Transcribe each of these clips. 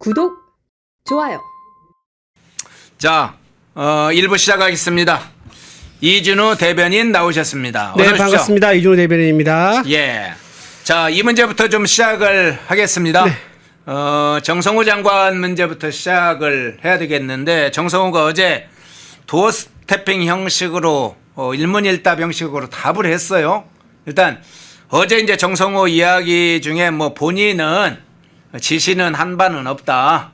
구독, 좋아요. 자, 1부 시작하겠습니다. 이준우 대변인 나오셨습니다. 네, 어서 오십시오. 반갑습니다. 이준우 대변인입니다. 예. 자, 이 문제부터 좀 시작을 하겠습니다. 네. 정성호 장관 문제부터 시작을 해야 되겠는데, 정성호가 어제 도어 스태핑 형식으로 일문일답 형식으로 답을 했어요. 일단 어제 이제 정성호 이야기 중에 뭐 본인은 지시는 한 바는 없다.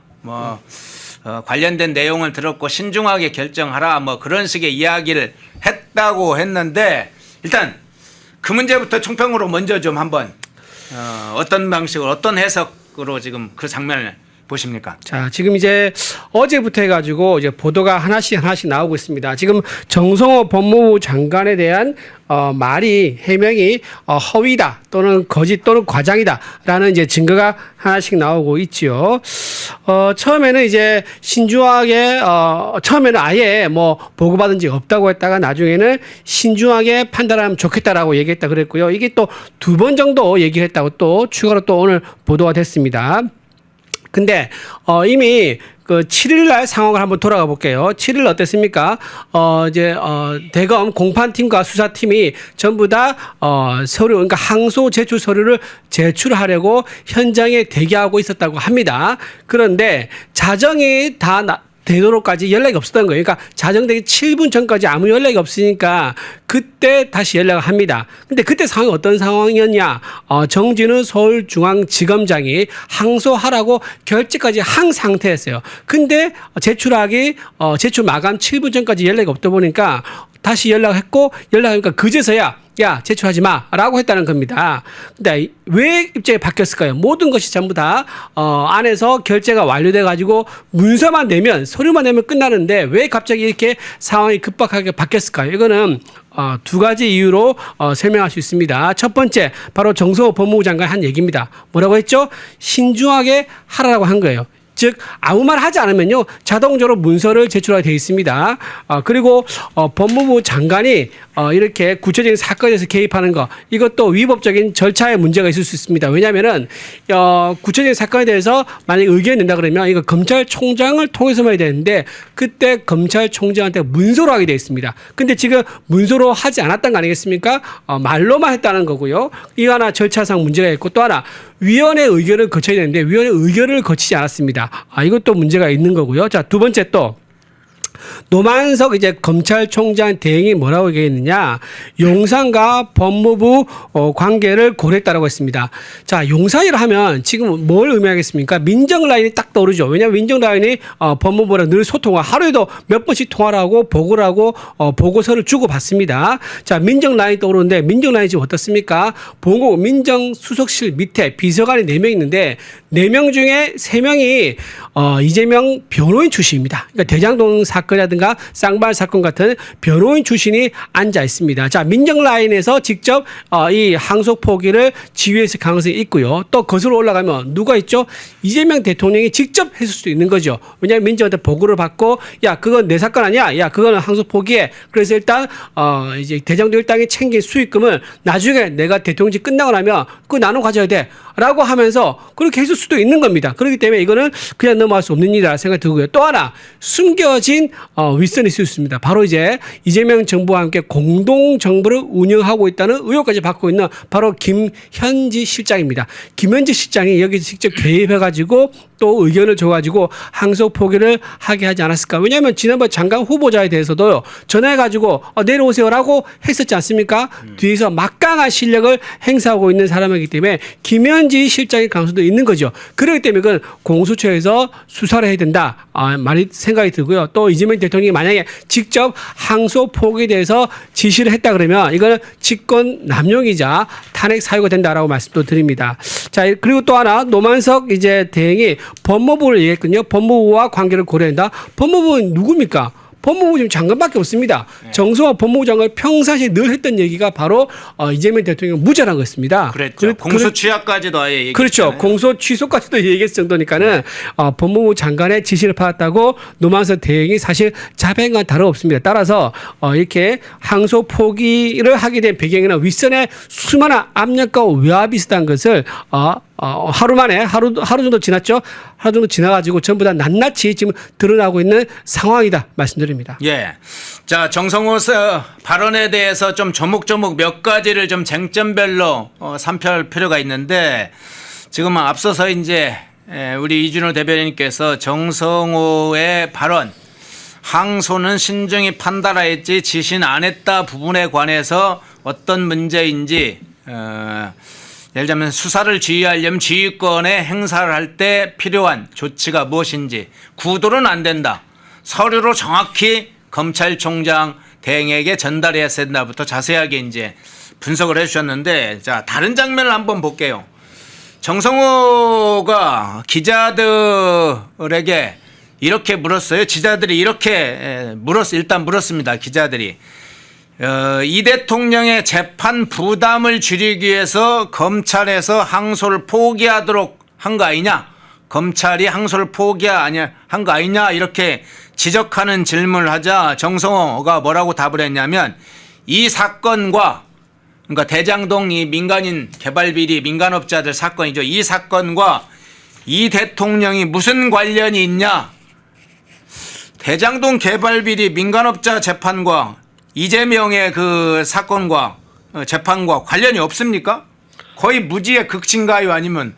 관련된 내용을 들었고 신중하게 결정하라. 뭐 그런 식의 이야기를 했다고 했는데, 일단 그 문제부터 총평으로 먼저 좀 한번 어떤 방식으로 어떤 해석으로 지금 그 장면을 보십니까? 자, 지금 이제 어제부터 해가지고 이제 보도가 하나씩 나오고 있습니다. 지금 정성호 법무부 장관에 대한 말이 해명이 허위다 또는 거짓 또는 과장이다라는 이제 증거가 하나씩 나오고 있지요. 처음에는 이제 신중하게 처음에는 아예 뭐 보고받은 적 없다고 했다가 나중에는 신중하게 판단하면 좋겠다라고 얘기했다 그랬고요. 이게 또 2번 정도 얘기를 했다고 또 추가로 또 오늘 보도가 됐습니다. 근데 이미 그 7일 날 상황을 한번 돌아가 볼게요. 7일 어땠습니까? 대검 공판팀과 수사팀이 전부 다 서류, 그러니까 항소 제출 서류를 제출하려고 현장에 대기하고 있었다고 합니다. 그런데 자정이 다 되도록까지 연락이 없었던 거예요. 그러니까 자정되기 7분 전까지 아무 연락이 없으니까 그때 다시 연락을 합니다. 근데 그때 상황이 어떤 상황이었냐? 정진우 서울중앙지검장이 항소하라고 결재까지 한 상태였어요. 근데 제출 마감 7분 전까지 연락이 없다 보니까 다시 연락했고, 연락하니까 그제서야 야, 제출하지 마 라고 했다는 겁니다. 근데 왜 입장이 바뀌었을까요? 모든 것이 전부 다 안에서 결제가 완료돼 가지고 문서만 내면, 서류만 내면 끝나는데 왜 갑자기 이렇게 상황이 급박하게 바뀌었을까요? 이거는 2가지 이유로 설명할 수 있습니다. 첫 번째, 바로 정성호 법무부 장관이 한 얘기입니다. 뭐라고 했죠? 신중하게 하라고 한 거예요. 즉 아무 말 하지 않으면요 자동적으로 문서를 제출하게 되어 있습니다. 그리고 법무부 장관이 이렇게 구체적인 사건에 대해서 개입하는 거, 이것도 위법적인 절차에 문제가 있을 수 있습니다. 왜냐하면은 구체적인 사건에 대해서 만약에 의견을 낸다 그러면 이거 검찰총장을 통해서만 해야 되는데, 그때 검찰총장한테 문서로 하게 되어 있습니다. 근데 지금 문서로 하지 않았던 거 아니겠습니까? 말로만 했다는 거고요. 이거 하나 절차상 문제가 있고, 또 하나 위원회 의견을 거쳐야 되는데 위원회 의견을 거치지 않았습니다. 이것도 문제가 있는 거고요. 자, 2번째, 또 노만석 이제 검찰총장 대행이 뭐라고 얘기했느냐? 용산과 법무부 관계를 고려했다라고 했습니다. 자, 용산이라 하면 지금 뭘 의미하겠습니까? 민정 라인이 딱 떠오르죠. 왜냐하면 민정 라인이 법무부랑 늘 소통을, 하루에도 몇 번씩 통화를 하고 보고를 하고 보고서를 주고 받습니다. 자, 민정 라인이 떠오르는데, 민정 라인이 지금 어떻습니까? 본국 민정수석실 밑에 비서관이 4명 있는데 4명 중에 3명이 이재명 변호인 출신입니다. 그러니까 대장동 사건이라든가 쌍발 사건 같은 변호인 출신이 앉아 있습니다. 자, 민정 라인에서 직접 이 항소 포기를 지휘했을 가능성이 있고요. 또 거슬러 올라가면 누가 있죠? 이재명 대통령이 직접 했을 수도 있는 거죠. 왜냐하면 민정한테 보고를 받고, 야, 그건 내 사건 아니야. 야, 그거는 항소 포기해. 그래서 일단 이제 대장동 일당이 챙긴 수익금을 나중에 내가 대통령직 끝나고 나면 그거 나눠 가져야 돼 라고 하면서 그렇게 했을 수도 있는 겁니다. 그렇기 때문에 이거는 그냥 넘어갈 수 없는 일이라 생각이 들고요. 또 하나 숨겨진 윗선이 있을 수 있습니다. 바로 이제 이재명 정부와 함께 공동 정부를 운영하고 있다는 의혹까지 받고 있는 바로 김현지 실장입니다. 김현지 실장이 여기 직접 개입해가지고 또 의견을 줘가지고 항소 포기를 하게 하지 않았을까? 왜냐하면 지난번 장관 후보자에 대해서도 전화해가지고 내려오세요라고 했었지 않습니까? 뒤에서 막강한 실력을 행사하고 있는 사람이기 때문에 김현지 실장의 가능성도 있는 거죠. 그렇기 때문에 그건 공수처에서 수사를 해야 된다 말이 생각이 들고요. 또 이재명 대통령이 만약에 직접 항소 포기에 대해서 지시를 했다 그러면 이거는 직권 남용이자 탄핵 사유가 된다라고 말씀도 드립니다. 자, 그리고 또 하나 노만석 이제 대행이 법무부를 얘기했거든요. 법무부와 관계를 고려한다. 법무부는 누굽니까? 법무부 지금 장관밖에 없습니다. 네. 정성호 법무부 장관이 평상시에 늘 했던 얘기가 바로 이재명 대통령 무죄라는 거였습니다. 그랬죠. 공소 취하까지도 아예 얘기했잖아요. 그렇죠. 공소 취소까지도 얘기했을 정도니까는 법무부 장관의 지시를 받았다고 노만석 대행이 사실 자백과 다름없습니다. 따라서 이렇게 항소 포기를 하게 된 배경에는 윗선의 수많은 압력과 외압이 있었다는 것을 하루 만에 하루 정도 지났죠. 하루 정도 지나가지고 전부 다 낱낱이 지금 드러나고 있는 상황이다 말씀드립니다. 예. 자, 정성호 발언에 대해서 좀 조목조목 몇 가지를 좀 쟁점별로 살펴볼 필요가 있는데 지금 앞서서 이제 우리 이준호 대변인께서 정성호의 발언 항소는 신중히 판단하였지 지시는 안 했다 부분에 관해서 어떤 문제인지 예를 들면 수사를 지휘하려면 지휘권의 행사를 할 때 필요한 조치가 무엇인지 구도는 안 된다. 서류로 정확히 검찰총장 대행에게 전달해야 된다부터 자세하게 이제 분석을 해주셨는데 자 다른 장면을 한번 볼게요. 정성호가 기자들에게 이렇게 물었어요. 기자들이 이렇게 일단 물었습니다. 기자들이 이 대통령의 재판 부담을 줄이기 위해서 검찰에서 항소를 포기하도록 한 거 아니냐? 검찰이 항소를 한 거 아니냐? 이렇게 지적하는 질문을 하자 정성호가 뭐라고 답을 했냐면 이 사건과 그러니까 대장동 이 민간인 개발비리 민간업자들 사건이죠. 이 사건과 이 대통령이 무슨 관련이 있냐? 대장동 개발비리 민간업자 재판과 이재명의 그 사건과 재판과 관련이 없습니까? 거의 무지의 극진가요 아니면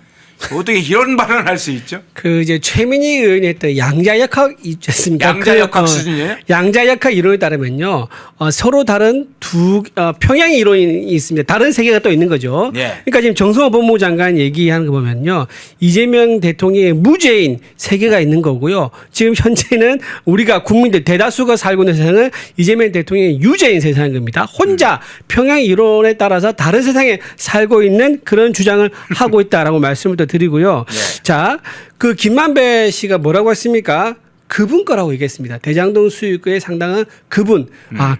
어떻게 이런 발언을 할 수 있죠? 그 이제 최민희 의원이 했던 양자역학 있지 않습니까? 양자역학 수준이에요? 양자역학 이론에 따르면요, 서로 다른 평양의 이론이 있습니다. 다른 세계가 또 있는 거죠. 예. 그러니까 지금 정성호 법무부 장관 얘기하는 거 보면요, 이재명 대통령의 무죄인 세계가 있는 거고요. 지금 현재는 우리가 국민들 대다수가 살고 있는 세상은 이재명 대통령의 유죄인 세상인 겁니다. 혼자 평양 이론에 따라서 다른 세상에 살고 있는 그런 주장을 하고 있다라고 말씀을 또 드리고요. 네. 자, 그 김만배 씨가 뭐라고 했습니까? 그분 거라고 얘기했습니다. 대장동 수익의 상당한 그분.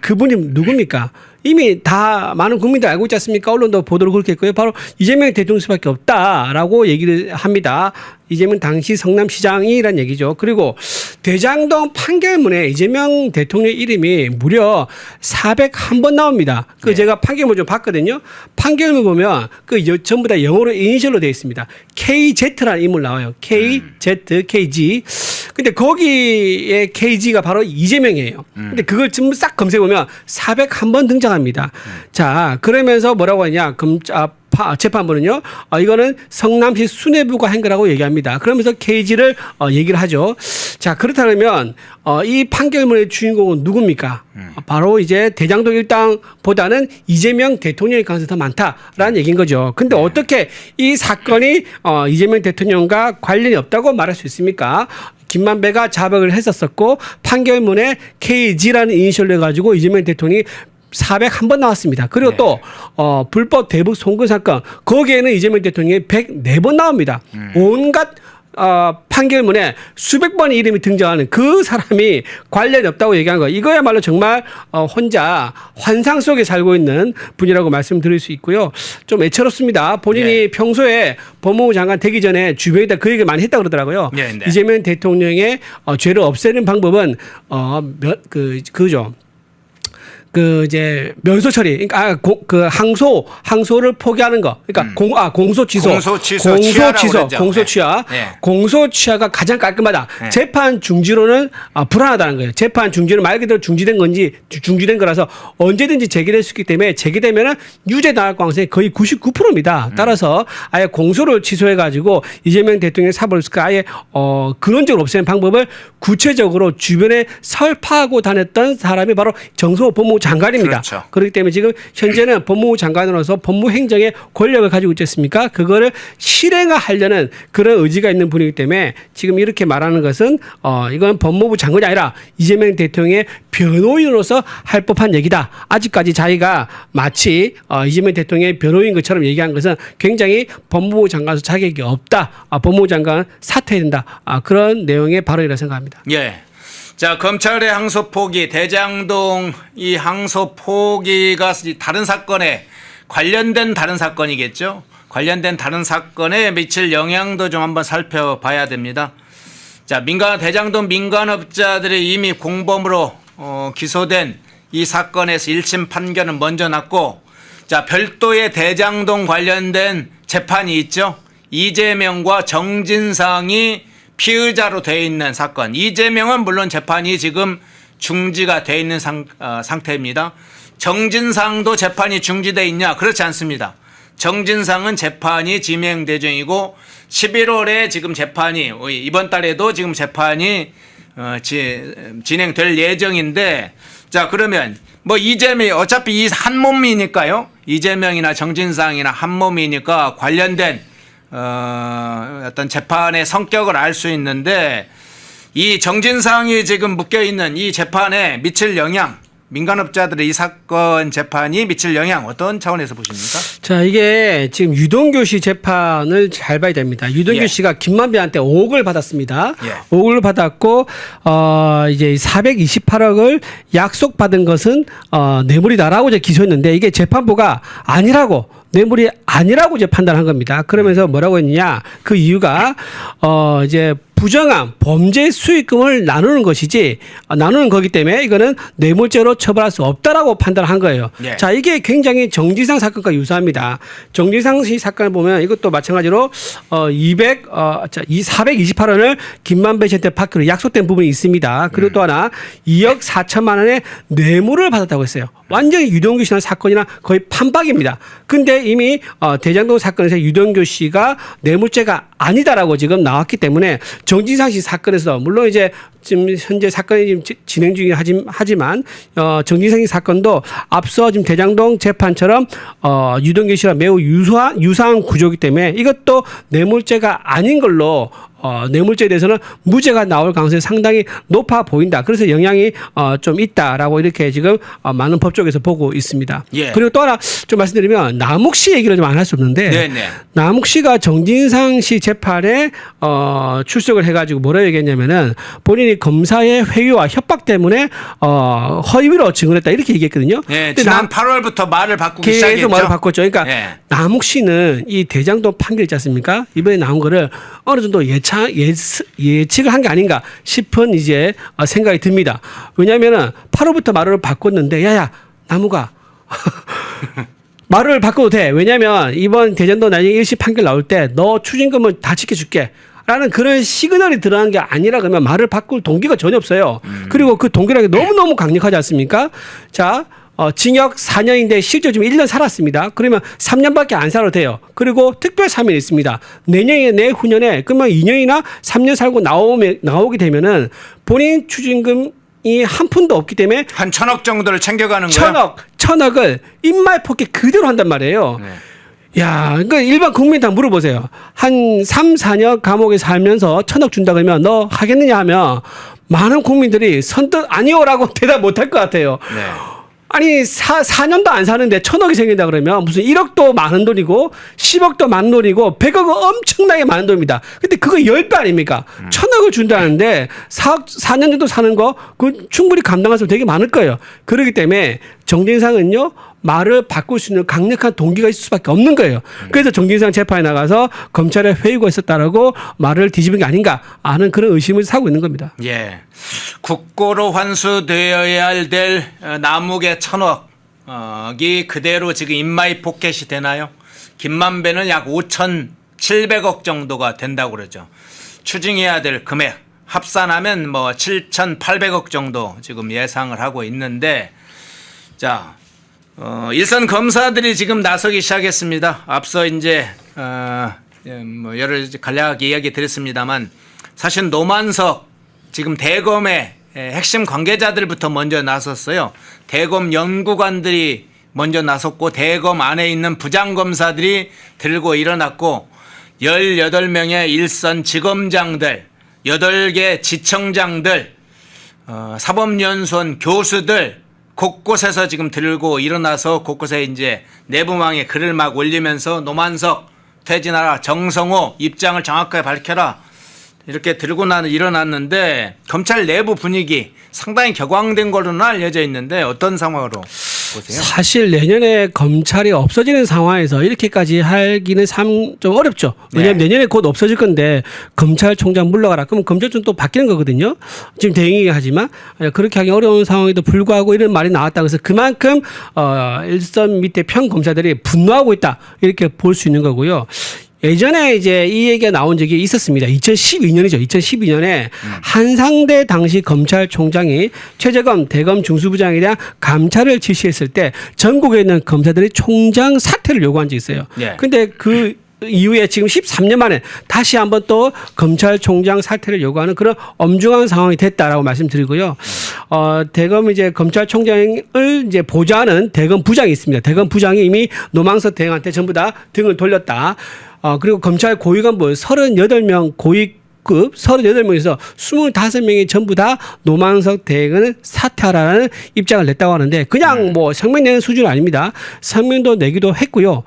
그분이 누굽니까? 이미 다 많은 국민들 알고 있지 않습니까? 언론도 보도를 그렇게 했고요. 바로 이재명 대통령 수밖에 없다라고 얘기를 합니다. 이재명 당시 성남시장이란 얘기죠. 그리고 대장동 판결문에 이재명 대통령 이름이 무려 401번 나옵니다. 그 제가 판결문 좀 봤거든요. 판결문 보면 전부 다 영어로 이니셜로 되어 있습니다. KZ라는 인물 나와요. KZ, KG. 근데 거기에 KG가 바로 이재명이에요. 근데 그걸 지금 싹 검색해보면 401번 등장합니다. 자, 그러면서 뭐라고 하냐. 재판부는요, 이거는 성남시 수뇌부가 한 거라고 얘기합니다. 그러면서 KG를 얘기를 하죠. 자, 그렇다면 이 판결문의 주인공은 누굽니까? 바로 이제 대장동 일당보다는 이재명 대통령의 가능성이 더 많다라는 얘기인 거죠. 근데 어떻게 이 사건이 이재명 대통령과 관련이 없다고 말할 수 있습니까? 김만배가 자백을 했었었고 판결문에 KG라는 이니셜로 해가지고 이재명 대통령이 401번 나왔습니다. 그리고 또 불법 대북 송금 사건 거기에는 이재명 대통령이 104번 나옵니다. 온갖 판결문에 수백 번의 이름이 등장하는 그 사람이 관련이 없다고 얘기한 거. 이거야말로 정말 혼자 환상 속에 살고 있는 분이라고 말씀드릴 수 있고요. 좀 애처롭습니다. 본인이 평소에 법무부 장관 되기 전에 주변에다 그 얘기를 많이 했다고 그러더라고요. 이재명 대통령의 죄를 없애는 방법은 그죠. 이제 면소 처리, 그러니까 항소를 포기하는 거, 그러니까 공소 취소, 공소 취하가 가장 깔끔하다. 재판 중지로는 불안하다는 거예요. 재판 중지는 말 그대로 중지된 거라서 언제든지 제기될 수 있기 때문에 제기되면은 유죄 나갈 가능성이 거의 99%입니다. 따라서 아예 공소를 취소해가지고 이재명 대통령의 사법리스크 아예 근원적으로 없애는 방법을 구체적으로 주변에 설파하고 다녔던 사람이 바로 정성호 법무부 장관입니다. 그렇죠. 그렇기 때문에 지금 현재는 법무부 장관으로서 법무행정의 권력을 가지고 있지 않습니까? 그거를 실행하려는 그런 의지가 있는 분이기 때문에 지금 이렇게 말하는 것은 이건 법무부 장관이 아니라 이재명 대통령의 변호인으로서 할 법한 얘기다. 아직까지 자기가 마치 이재명 대통령의 변호인 것처럼 얘기한 것은 굉장히 법무부 장관으로서 자격이 없다. 법무부 장관 사퇴해야 된다. 그런 내용의 발언이라고 생각합니다. 예. 자, 검찰의 항소 포기, 대장동 이 항소 포기가 다른 사건에 관련된 다른 사건이겠죠. 관련된 다른 사건에 미칠 영향도 좀 한번 살펴봐야 됩니다. 자, 대장동 민간업자들이 이미 공범으로 기소된 이 사건에서 1심 판결은 먼저 났고, 자, 별도의 대장동 관련된 재판이 있죠. 이재명과 정진상이 피의자로 돼 있는 사건. 이재명은 물론 재판이 지금 중지가 돼 있는 상태입니다. 정진상도 재판이 중지돼 있냐? 그렇지 않습니다. 정진상은 재판이 진행대 중이고 11월에 지금 재판이 이번 달에도 지금 재판이 진행될 예정인데, 자 그러면 뭐 이재명 어차피 이 한 몸이니까요. 이재명이나 정진상이나 한 몸이니까 관련된 어떤 재판의 성격을 알 수 있는데, 이 정진상이 지금 묶여 있는 이 재판에 미칠 영향, 민간업자들의 이 사건 재판이 미칠 영향 어떤 차원에서 보십니까? 자, 이게 지금 유동규 씨 재판을 잘 봐야 됩니다. 유동규 예. 씨가 김만배한테 5억을 받았습니다. 예. 5억을 받았고 이제 428억을 약속받은 것은 뇌물이다라고 이제 기소했는데, 이게 재판부가 아니라고, 뇌물이 아니라고 이제 판단한 겁니다. 그러면서 뭐라고 했느냐? 그 이유가 이제 부정한 범죄 수익금을 나누는 것이지, 나누는 거기 때문에 이거는 뇌물죄로 처벌할 수 없다라고 판단한 거예요. 예. 자, 이게 굉장히 정진상 사건과 유사합니다. 정진상 씨 사건을 보면 이것도 마찬가지로 428원을 김만배 씨한테 받기로 약속된 부분이 있습니다. 그리고 또 하나 2억 4천만 원의 뇌물을 받았다고 했어요. 완전히 유동규 씨랑 사건이랑 거의 판박입니다. 근데 이미 대장동 사건에서 유동규 씨가 뇌물죄가 아니다라고 지금 나왔기 때문에 정진상 씨 사건에서, 물론 이제 지금 현재 사건이 지금 진행 중이긴 하지만 정진상 씨 사건도 앞서 지금 대장동 재판처럼 유동규 씨와 매우 유사한 구조이기 때문에 이것도 뇌물죄가 아닌 걸로 뇌물죄에 대해서는 무죄가 나올 가능성이 상당히 높아 보인다. 그래서 영향이 좀 있다라고 이렇게 지금 많은 법조계에서 보고 있습니다. 예. 그리고 또 하나 좀 말씀드리면, 남욱 씨 얘기를 좀 안 할 수 없는데, 네네. 남욱 씨가 정진상 씨 재판에 출석을 해가지고 뭐라 얘기했냐면은, 본인이 검사의 회유와 협박 때문에 허위로 증언했다 이렇게 얘기했거든요. 네, 근데 지난 8월부터 말을 바꾸기 시작했죠. 계속 말을 바꿨죠. 그러니까 네. 남욱 씨는 이 대장동 판결 있지 않습니까? 이번에 나온 거를 어느 정도 예측을 한 게 아닌가 싶은 이제 생각이 듭니다. 왜냐하면은 8월부터 말을 바꿨는데, 야야 남욱아 말을 바꿔도 돼. 왜냐하면 이번 대전도 나중에 1심 판결 나올 때 너 추징금은 다 지켜줄게 라는 그런 시그널이 들어간 게 아니라 그러면 말을 바꿀 동기가 전혀 없어요. 그리고 그 동기라는 게 너무너무 강력하지 않습니까? 자, 징역 4년인데 실제 지금 1년 살았습니다. 그러면 3년밖에 안 살아도 돼요. 그리고 특별 사면이 있습니다. 내후년에 그러면 2년이나 3년 살고 나오게 되면은 본인 추징금이 한 푼도 없기 때문에 한 1,000억 정도를 챙겨가는 거야? 천억을 입말 폭격 그대로 한단 말이에요. 네. 야, 그러니까 일반 국민 다 물어보세요. 한 3, 4년 감옥에 살면서 1,000억 준다 그러면 너 하겠느냐 하면 많은 국민들이 선뜻 아니요라고 대답 못할 것 같아요. 네. 아니 4년도 안 사는데 1,000억이 생긴다 그러면 무슨 1억도 많은 돈이고 10억도 많은 돈이고 100억은 엄청나게 많은 돈입니다. 근데 그거 10배 아닙니까? 1,000억을 준다는데 4년 정도 사는 거 그 충분히 감당할 수 되게 많을 거예요. 그렇기 때문에 정진상은요, 말을 바꿀 수 있는 강력한 동기가 있을 수밖에 없는 거예요. 그래서 정진상 재판에 나가서 검찰에 회유가 있었다라고 말을 뒤집은 게 아닌가 하는 그런 의심을 사고 있는 겁니다. 예. 국고로 환수되어야 될 남욱의 1,000억이 그대로 지금 인마이 포켓이 되나요? 김만배는 약 5,700억 정도가 된다고 그러죠. 추징해야 될 금액 합산하면 뭐 7,800억 정도 지금 예상을 하고 있는데, 자, 일선 검사들이 지금 나서기 시작했습니다. 앞서 이제 뭐 여러 간략하게 이야기 드렸습니다만, 사실 노만석 지금 대검의 핵심 관계자들부터 먼저 나섰어요. 대검 연구관들이 먼저 나섰고 대검 안에 있는 부장검사들이 들고 일어났고, 18명의 일선 지검장들, 8개 지청장들, 사법연수원 교수들 곳곳에서 지금 들고 일어나서 곳곳에 이제 내부망에 글을 막 올리면서 노만석 퇴진하라, 정성호 입장을 정확하게 밝혀라, 이렇게 들고 일어났는데, 검찰 내부 분위기 상당히 격앙된 걸로는 알려져 있는데 어떤 상황으로 보세요? 사실 내년에 검찰이 없어지는 상황에서 이렇게까지 하기는 좀 어렵죠. 왜냐하면 네. 내년에 곧 없어질 건데 검찰총장 물러가라. 그럼 검찰총 또 바뀌는 거거든요. 지금 대행이긴 하지만 그렇게 하기 어려운 상황에도 불구하고 이런 말이 나왔다. 그래서 그만큼 일선 밑에 평 검사들이 분노하고 있다, 이렇게 볼 수 있는 거고요. 예전에 이제 이 얘기가 나온 적이 있었습니다. 2012년이죠. 2012년에 한상대 당시 검찰총장이 최재검 대검 중수부장에 대한 감찰을 지시했을 때 전국에 있는 검사들이 총장 사퇴를 요구한 적이 있어요. 예. 근데 그 이후에 지금 13년 만에 다시 한번 또 검찰총장 사퇴를 요구하는 그런 엄중한 상황이 됐다라고 말씀드리고요. 대검 이제 검찰총장을 이제 보좌하는 대검 부장이 있습니다. 대검 부장이 이미 노망석 대행한테 전부 다 등을 돌렸다. 그리고 검찰 고위간부 38명 고위급 38명에서 25명이 전부 다 노망석 대행은 사퇴하라는 입장을 냈다고 하는데 그냥 뭐 성명 내는 수준 아닙니다. 성명도 내기도 했고요.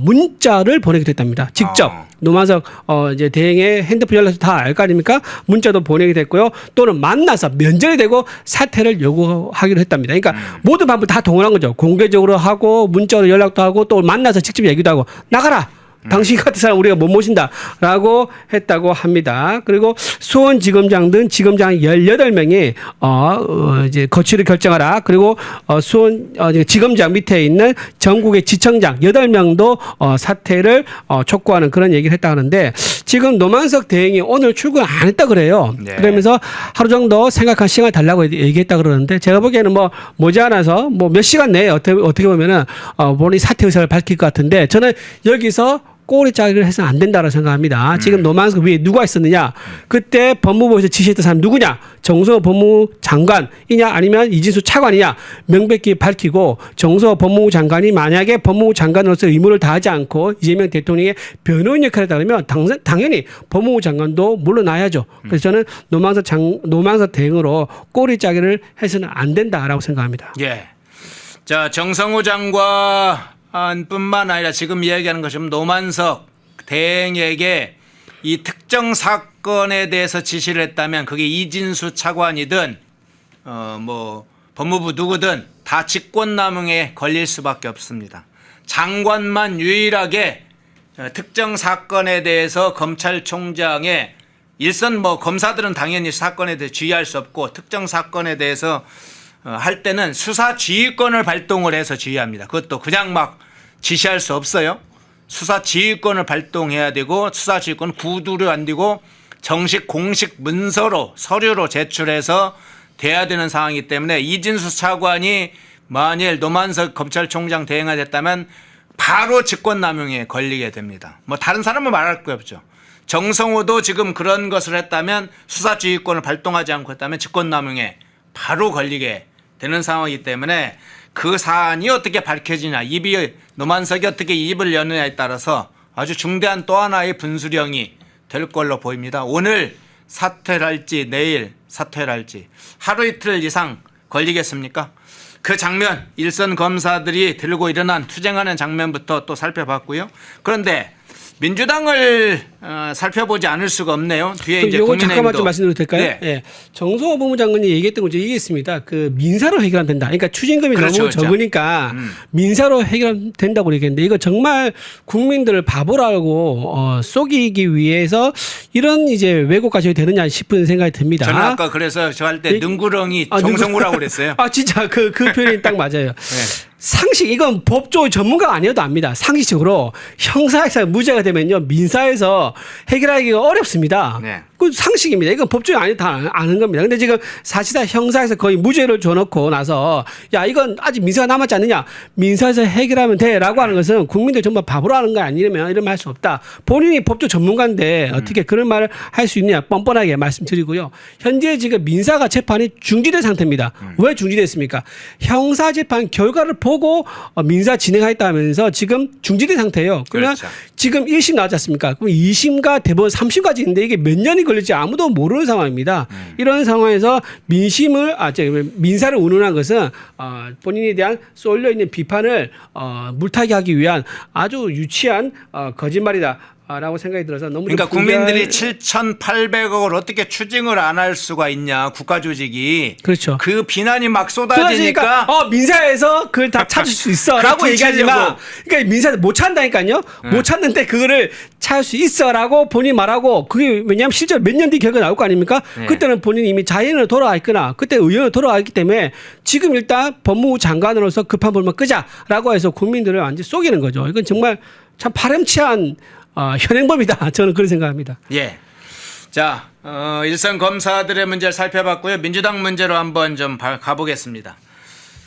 문자를 보내기도 했답니다. 직접 노망석 이제 대행의 핸드폰 연락처 다 알 거 아닙니까? 문자도 보내게 됐고요. 또는 만나서 면전이 되고 사퇴를 요구하기로 했답니다. 그러니까 모든 방법 다 동원한 거죠. 공개적으로 하고 문자로 연락도 하고 또 만나서 직접 얘기도 하고 나가라. 당신 같은 사람 우리가 못 모신다라고 했다고 합니다. 그리고 수원지검장 등 지검장 18명이 이제 거취를 결정하라. 그리고 수원 지검장 밑에 있는 전국의 지청장 8명도 사퇴를 촉구하는 그런 얘기를 했다 하는데 지금 노만석 대행이 오늘 출근 안 했다 그래요. 네. 그러면서 하루 정도 생각한 시간 달라고 얘기했다 그러는데 제가 보기에는 뭐 모자라서 뭐 몇 시간 내에 어떻게 보면은 본인이 사퇴 의사를 밝힐 것 같은데 저는 여기서 꼬리짜기를 해서는 안 된다고 생각합니다. 지금 노만석 위에 누가 있었느냐? 그때 법무부에서 지시했던 사람 누구냐? 정성호 법무부 장관이냐 아니면 이진수 차관이냐? 명백히 밝히고 정성호 법무부 장관이 만약에 법무부 장관으로서 의무를 다하지 않고 이재명 대통령의 변호인 역할을 했다 그러면 당연히 법무부 장관도 물러나야죠. 그래서 저는 노만석 대행으로 꼬리짜기를 해서는 안 된다라고 생각합니다. 예. 자, 정성호 장관 뿐만 아니라 지금 이야기하는 것처럼 노만석 대행에게 이 특정 사건에 대해서 지시를 했다면 그게 이진수 차관이든 뭐 법무부 누구든 다 직권남용에 걸릴 수밖에 없습니다. 장관만 유일하게 특정 사건에 대해서 검찰총장의 일선 뭐 검사들은 당연히 사건에 대해 지휘할 수 없고 특정 사건에 대해서 할 때는 수사 지휘권을 발동을 해서 지휘합니다. 그것도 그냥 막 지시할 수 없어요. 수사 지휘권을 발동해야 되고 수사 지휘권은 구두로 안 되고 정식 공식 문서로 서류로 제출해서 돼야 되는 상황이기 때문에 이진수 차관이 만일 노만석 검찰총장 대행이 됐다면 바로 직권남용에 걸리게 됩니다. 뭐 다른 사람은 말할 거 없죠. 정성호도 지금 그런 것을 했다면 수사 지휘권을 발동하지 않고 했다면 직권남용에 바로 걸리게 되는 상황이기 때문에 그 사안이 어떻게 밝혀지냐, 노만석이 어떻게 입을 여느냐에 따라서 아주 중대한 또 하나의 분수령이 될 걸로 보입니다. 오늘 사퇴를 할지 내일 사퇴를 할지 하루 이틀 이상 걸리겠습니까? 그 장면, 일선 검사들이 들고 일어난 투쟁하는 장면부터 또 살펴봤고요. 그런데 민주당을 살펴보지 않을 수가 없네요. 뒤에 이제 국민의힘도 잠깐만 좀 말씀드려도 될까요? 네. 예. 정성호 법무장관이 얘기했던 거 이게 있습니다. 그 민사로 해결하면 된다. 그러니까 추징금이 그렇죠, 너무 그렇죠. 적으니까 민사로 해결하면 된다고 얘기했는데 이거 정말 국민들을 바보라고 속이기 위해서 이런 이제 왜곡까지 되느냐 싶은 생각이 듭니다. 저는 아까 그래서 저 할 때 능구렁이 정성호라고 그랬어요. 진짜 그 표현이 딱 맞아요. 네. 상식 이건 법조 전문가가 아니어도 압니다. 상식적으로 형사에서 무죄가 되면요 민사에서 해결하기가 어렵습니다. 네. 그 상식입니다. 이건 법조에 아니 다 아는 겁니다. 근데 지금 사실상 형사에서 거의 무죄를 줘놓고 나서 야 이건 아직 민사가 남았지 않느냐 민사에서 해결하면 돼라고 하는 것은 국민들 정말 바보로 하는 거 아니면 이런 말 할 수 없다. 본인이 법조 전문가인데 어떻게 그런 말을 할 수 있느냐 뻔뻔하게 말씀드리고요. 현재 지금 민사가 재판이 중지된 상태입니다. 왜 중지됐습니까? 형사 재판 결과를 보고 민사 진행하겠다면서 지금 중지된 상태예요. 그러면 그렇죠. 지금 1심 나왔지 않습니까? 그럼 2심과 대법원 3심까지 있는데 이게 몇 년이 걸릴지 아무도 모르는 상황입니다. 이런 상황에서 민사를 운운한 것은 본인에 대한 쏠려 있는 비판을 물타기 하기 위한 아주 유치한 거짓말이다. 라고 생각이 들어서 너무 그러니까 국민들이 7,800억을 어떻게 추징을 안 할 수가 있냐 국가 조직이 그렇죠. 그 비난이 막 쏟아지니까 민사에서 그걸 다 찾을 수 있어라고 그걸 얘기하지만 그러니까 민사에서 못 찾는다니까요. 못 찾는데 그거를 찾을 수 있어라고 본인이 말하고 그게 왜냐하면 실제로 몇 년 뒤 결과 나올 거 아닙니까? 네. 그때는 본인이 이미 자연으로 돌아와 있거나 그때 의원으로 돌아와 있기 때문에 지금 일단 법무부 장관으로서 급한 불만 끄자라고 해서 국민들을 완전히 속이는 거죠. 이건 정말 참 파렴치한 현행범이다. 저는 그런 생각합니다. 예. 자, 일선 검사들의 문제를 살펴봤고요. 민주당 문제로 한번 좀 가보겠습니다.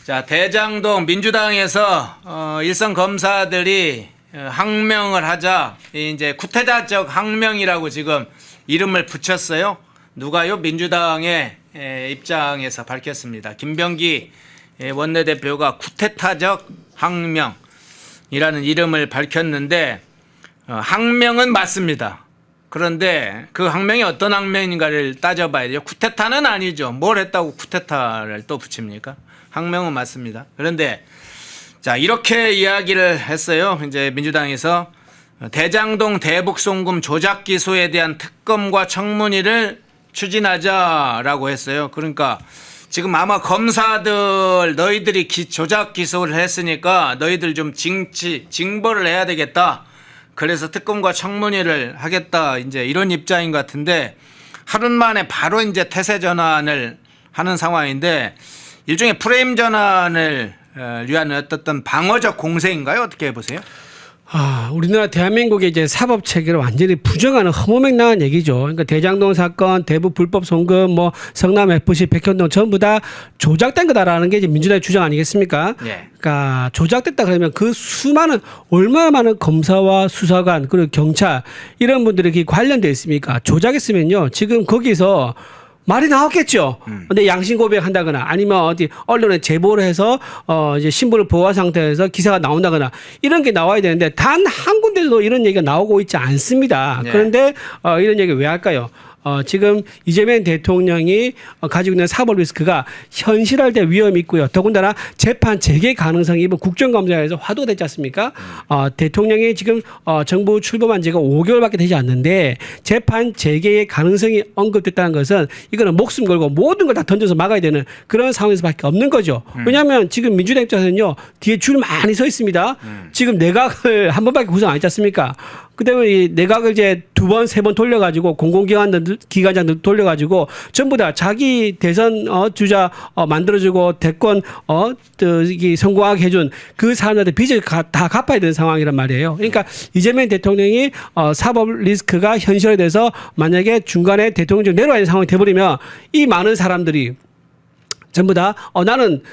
자, 대장동 민주당에서 일선 검사들이 항명을 하자 이제 쿠데타적 항명이라고 지금 이름을 붙였어요. 누가요? 민주당의 입장에서 밝혔습니다. 김병기 원내대표가 쿠데타적 항명이라는 이름을 밝혔는데 항명은 맞습니다. 그런데 그 항명이 어떤 항명인가를 따져봐야 돼요. 쿠데타는 아니죠. 뭘 했다고 쿠데타를 또 붙입니까? 항명은 맞습니다. 그런데 자, 이렇게 이야기를 했어요. 이제 민주당에서 대장동 대북송금 조작 기소에 대한 특검과 청문회를 추진하자라고 했어요. 그러니까 지금 아마 검사들 너희들이 조작 기소를 했으니까 너희들 좀 징벌을 해야 되겠다. 그래서 특검과 청문회를 하겠다. 이제 이런 입장인 것 같은데 하루 만에 바로 이제 태세 전환을 하는 상황인데 일종의 프레임 전환을 위한 어떤 방어적 공세인가요? 어떻게 보세요? 우리나라 대한민국의 이제 사법 체계를 완전히 부정하는 허무맹랑한 얘기죠. 그러니까 대장동 사건, 대북 불법 송금, 뭐 성남 FC, 백현동 전부 다 조작된 거다라는 게 이제 민주당의 주장 아니겠습니까? 네. 그러니까 조작됐다 그러면 그 수많은 얼마나 많은 검사와 수사관 그리고 경찰 이런 분들이 관련돼 있습니까? 조작했으면요. 지금 거기서 말이 나왔겠죠. 근데 양심 고백한다거나 아니면 어디 언론에 제보를 해서 이제 신분을 보호한 상태에서 기사가 나온다거나 이런 게 나와야 되는데 단 한 군데도 이런 얘기가 나오고 있지 않습니다. 네. 그런데 이런 얘기 왜 할까요? 지금 이재명 대통령이 가지고 있는 사법 리스크가 현실화될 위험이 있고요. 더군다나 재판 재개 가능성이 이번 국정감사에서 화두가 됐지 않습니까? 대통령이 지금 정부 출범한 지가 5개월밖에 되지 않는데 재판 재개의 가능성이 언급됐다는 것은 이거는 목숨 걸고 모든 걸 다 던져서 막아야 되는 그런 상황에서밖에 없는 거죠. 왜냐하면 지금 민주당 입장에서는요. 뒤에 줄 많이 서 있습니다. 지금 내각을 한 번밖에 구성 안 했지 않습니까? 그다음에 이 내각을 이제 두 번, 세 번 돌려가지고 기관장들 돌려가지고 전부 다 자기 대선 주자 만들어주고 대권 성공하게 해준 그 사람들한테 빚을 다 갚아야 되는 상황이란 말이에요. 그러니까 이재명 대통령이 사법 리스크가 현실화돼서 만약에 중간에 대통령직 내려와 있는 상황이 돼버리면 이 많은 사람들이 전부 다 나는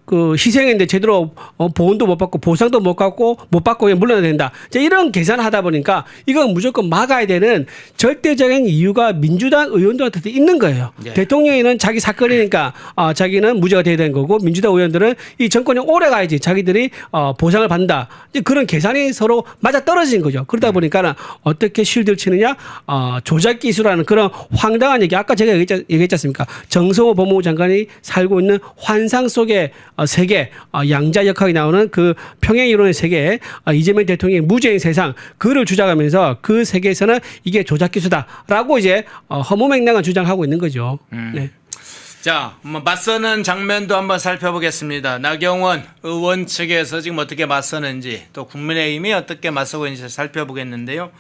그 희생했는데 제대로 보험도 못 받고 보상도 못 받고 그냥 물러나야 된다. 이런 계산을 하다 보니까 이건 무조건 막아야 되는 절대적인 이유가 민주당 의원들한테 있는 거예요. 네. 대통령이는 자기 사건이니까 자기는 무죄가 돼야 되는 거고 민주당 의원들은 이 정권이 오래 가야지 자기들이 보상을 받는다. 그런 계산이 서로 맞아 떨어진 거죠. 그러다 보니까 어떻게 실드를 치느냐 조작 기술하는 그런 황당한 얘기 아까 제가 얘기했지 않습니까? 정성호 법무부 장관이 살고 있는 환상 속의 세계 양자역학이 나오는 그 평행 이론의 세계 이재명 대통령의 무죄인 세상 그를 주장하면서 그 세계에서는 이게 조작 기수다라고 이제 허무맹랑한 주장하고 있는 거죠. 네. 자, 맞서는 장면도 한번 살펴보겠습니다. 나경원 의원 측에서 지금 어떻게 맞서는지 또 국민의힘이 어떻게 맞서고 있는지 살펴보겠는데요.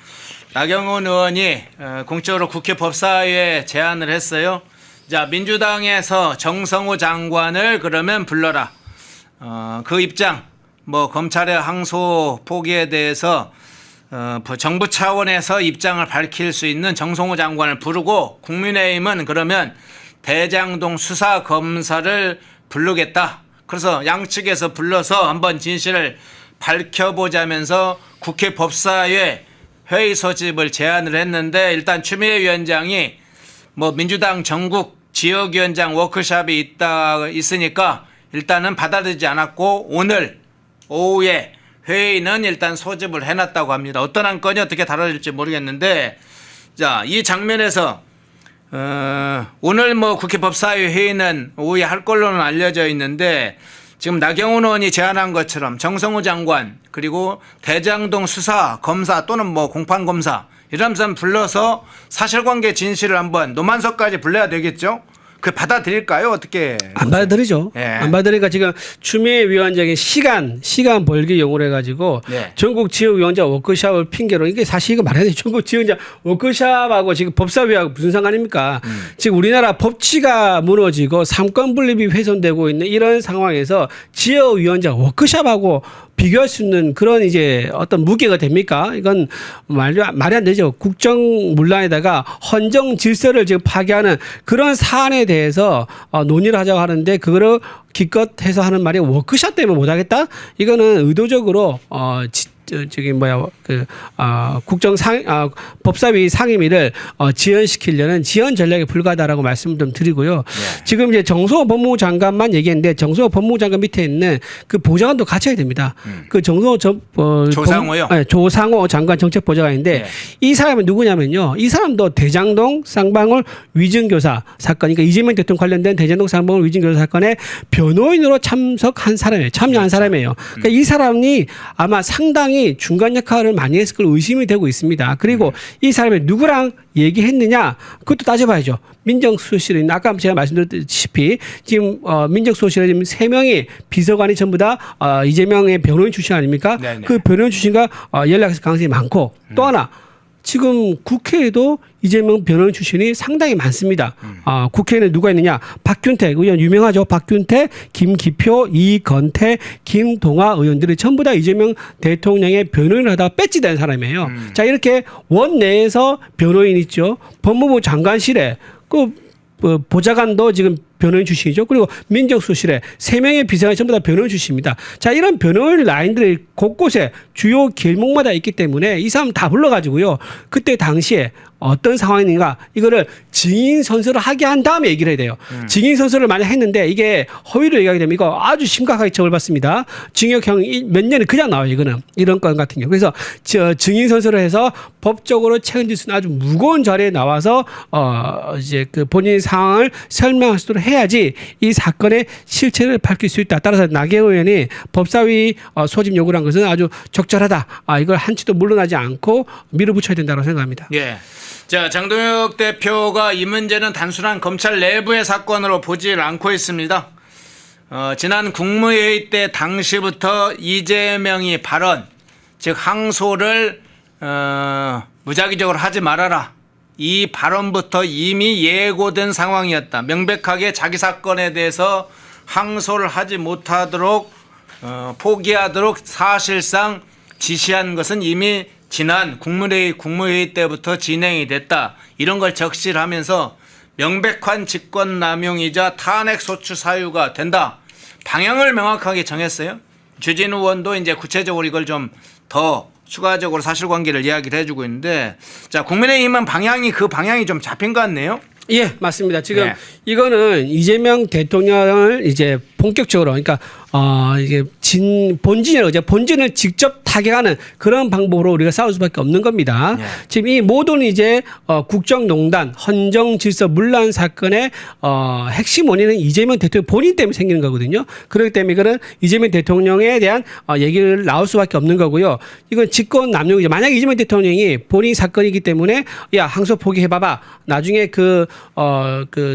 나경원 의원이 공적으로 국회 법사위에 제안을 했어요. 자, 민주당에서 정성호 장관을 그러면 불러라. 그 입장, 검찰의 항소 포기에 대해서 정부 차원에서 입장을 밝힐 수 있는 정성호 장관을 부르고 국민의힘은 그러면 대장동 수사 검사를 부르겠다. 그래서 양측에서 불러서 한번 진실을 밝혀보자면서 국회 법사위에 회의 소집을 제안을 했는데 일단 추미애 위원장이 민주당 전국 지역위원장 워크숍이 있으니까 일단은 받아들이지 않았고 오늘 오후에 회의는 일단 소집을 해놨다고 합니다. 어떤 안건이 어떻게 다뤄질지 모르겠는데 자, 이 장면에서 오늘 국회 법사위 회의는 오후에 할 걸로는 알려져 있는데 지금 나경원 의원이 제안한 것처럼 정성호 장관 그리고 대장동 수사 검사 또는 공판 검사 이러면서 불러서 사실관계 진실을 한번 노만석까지 불러야 되겠죠? 그 받아들일까요? 어떻게? 안 받아들이죠. 예. 안 받아들이니까 지금 추미애 위원장이 시간 벌기 용어를 해가지고 예. 전국 지역위원장 워크숍을 핑계로 이게 사실 이거 말해야 돼. 전국 지역위원장 워크숍하고 지금 법사위하고 무슨 상관입니까? 지금 우리나라 법치가 무너지고 삼권 분립이 훼손되고 있는 이런 상황에서 지역위원장 워크숍하고 비교할 수 있는 그런 이제 어떤 무게가 됩니까? 이건 말이 안 되죠. 국정문란에다가 헌정 질서를 지금 파괴하는 그런 사안에 대해서 논의를 하자고 하는데 그거를 기껏 해서 하는 말이 워크숍 때문에 못하겠다? 이거는 의도적으로 법사위 상임위를 지연시키려는 지연 전략에 불과하다라고 말씀 좀 드리고요. 네. 지금 이제 정성호 법무부 장관만 얘기했는데 정성호 법무부 장관 밑에 있는 그 보좌관도 갖춰야 됩니다. 그 정성호 조상호요? 조상호 장관 정책보좌관인데 네. 이 사람은 누구냐면요. 이 사람도 대장동 쌍방울 위증교사 사건, 그러니까 이재명 대통령 관련된 대장동 쌍방울 위증교사 사건에 변호인으로 참석한 사람이에요. 참여한 사람이에요. 그러니까 이 사람이 아마 상당히 중간 역할을 많이 했을 걸 의심이 되고 있습니다. 그리고 이 사람이 누구랑 얘기했느냐 그것도 따져봐야죠. 민정수석실에 있는 아까 제가 말씀드렸다시피 지금 민정수석실에 지금 3명의 비서관이 전부 다 이재명의 변호인 출신 아닙니까? 네네. 그 변호인 출신과 연락할 가능성이 많고 또 하나 지금 국회에도 이재명 변호인 출신이 상당히 많습니다. 국회에는 누가 있느냐? 박균택 의원 유명하죠. 박균택, 김기표, 이건태, 김동아 의원들이 전부 다 이재명 대통령의 변호인을 하다가 배지된 사람이에요. 자, 이렇게 원내에서 변호인 있죠. 법무부 장관실에 보좌관도 지금 변호인 출신이죠. 그리고 민정수석실에 3명의 비서관이 전부 다 변호인 출신입니다. 자, 이런 변호인 라인들이 곳곳에 주요 길목마다 있기 때문에 이 사람 다 불러가지고요. 그때 당시에 어떤 상황인가 이거를 증인 선서를 하게 한 다음에 얘기를 해야 돼요. 증인 선서를 만약 했는데 이게 허위로 얘기하게 되면 이거 아주 심각하게 처벌받습니다. 징역형 몇 년이 그냥 나와요. 이거는 이런 건 같은 경우. 그래서 증인 선서를 해서 법적으로 책임질 수 있는 아주 무거운 자리에 나와서 이제 그 본인 상황을 설명할 수 있도록 해야지 이 사건의 실체를 밝힐 수 있다. 따라서 나경원 의원이 법사위 소집 요구를 한 것은 아주 적절하다. 이걸 한치도 물러나지 않고 밀어붙여야 된다고 생각합니다. 예. 자, 장동혁 대표가 이 문제는 단순한 검찰 내부의 사건으로 보질 않고 있습니다. 지난 국무회의 때 당시부터 이재명이 발언, 즉 항소를 무작위적으로 하지 말아라. 이 발언부터 이미 예고된 상황이었다. 명백하게 자기 사건에 대해서 항소를 하지 못하도록 포기하도록 사실상 지시한 것은 이미 지난 국무회의 때부터 진행이 됐다. 이런 걸 적시하면서 명백한 직권남용이자 탄핵소추 사유가 된다. 방향을 명확하게 정했어요. 주진우 의원도 이제 구체적으로 이걸 좀 더 추가적으로 사실관계를 이야기를 해주고 있는데, 자, 국민의힘은 그 방향이 좀 잡힌 것 같네요. 예, 맞습니다. 지금 네. 이거는 이재명 대통령을 이제 본격적으로, 그러니까 이게 본진을 직접 타격하는 그런 방법으로 우리가 싸울 수밖에 없는 겁니다. 네. 지금 이 모든 이제 국정농단, 헌정질서 문란 사건의 핵심 원인은 이재명 대통령 본인 때문에 생기는 거거든요. 그렇기 때문에 이거는 이재명 대통령에 대한 얘기를 나올 수밖에 없는 거고요. 이건 직권남용이죠. 만약 이재명 대통령이 본인 사건이기 때문에 야, 항소 포기해봐봐. 나중에 그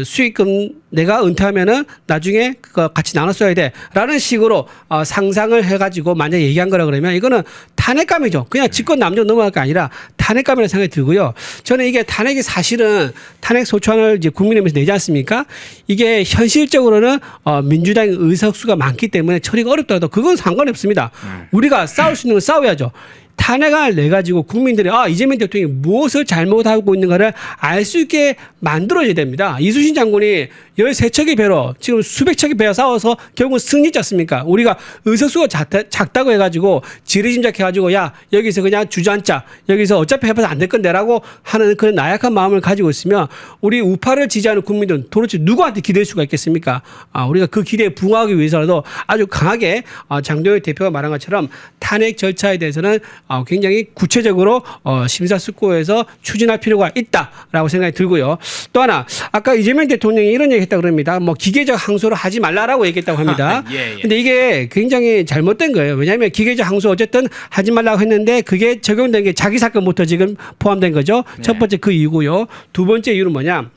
수익금 내가 은퇴하면은 나중에 그거 같이 나눠 써야 돼. 라는 식으로 상상을 해가지고 만약 얘기한 거라 그러면 이거는 탄핵감이죠. 그냥 직권남용 넘어갈 게 아니라 탄핵감이라는 생각이 들고요. 저는 이게 탄핵이 사실은 탄핵 소추안을 이제 국민의힘에서 내지 않습니까? 이게 현실적으로는 민주당의 의석수가 많기 때문에 처리가 어렵더라도 그건 상관이 없습니다. 우리가 싸울 수 있는 건 싸워야죠. 탄핵안을 내가지고 국민들이 이재명 대통령이 무엇을 잘못하고 있는가를 알 수 있게 만들어야 됩니다. 이순신 장군이 13척의 배로 지금 수백 척의 배와 싸워서 결국은 승리지 않습니까? 우리가 의석수가 작다고 해가지고 지리짐작해가지고 야, 여기서 그냥 주저앉자. 여기서 어차피 해봐서 안 될 건데라고 하는 그런 나약한 마음을 가지고 있으면 우리 우파를 지지하는 국민들은 도대체 누구한테 기댈 수가 있겠습니까? 우리가 그 기대에 부응하기 위해서라도 아주 강하게 장동혁 대표가 말한 것처럼 탄핵 절차에 대해서는 굉장히 구체적으로 심사숙고해서 추진할 필요가 있다라고 생각이 들고요. 또 하나 아까 이재명 대통령이 이런 얘기 했다고 그럽니다. 뭐 기계적 항소를 하지 말라라고 얘기했다고 합니다. 예. 근데 이게 굉장히 잘못된 거예요. 왜냐하면 기계적 항소 어쨌든 하지 말라고 했는데 그게 적용된 게 자기 사건부터 지금 포함된 거죠. 네. 첫 번째 그 이유고요. 두 번째 이유는 뭐냐?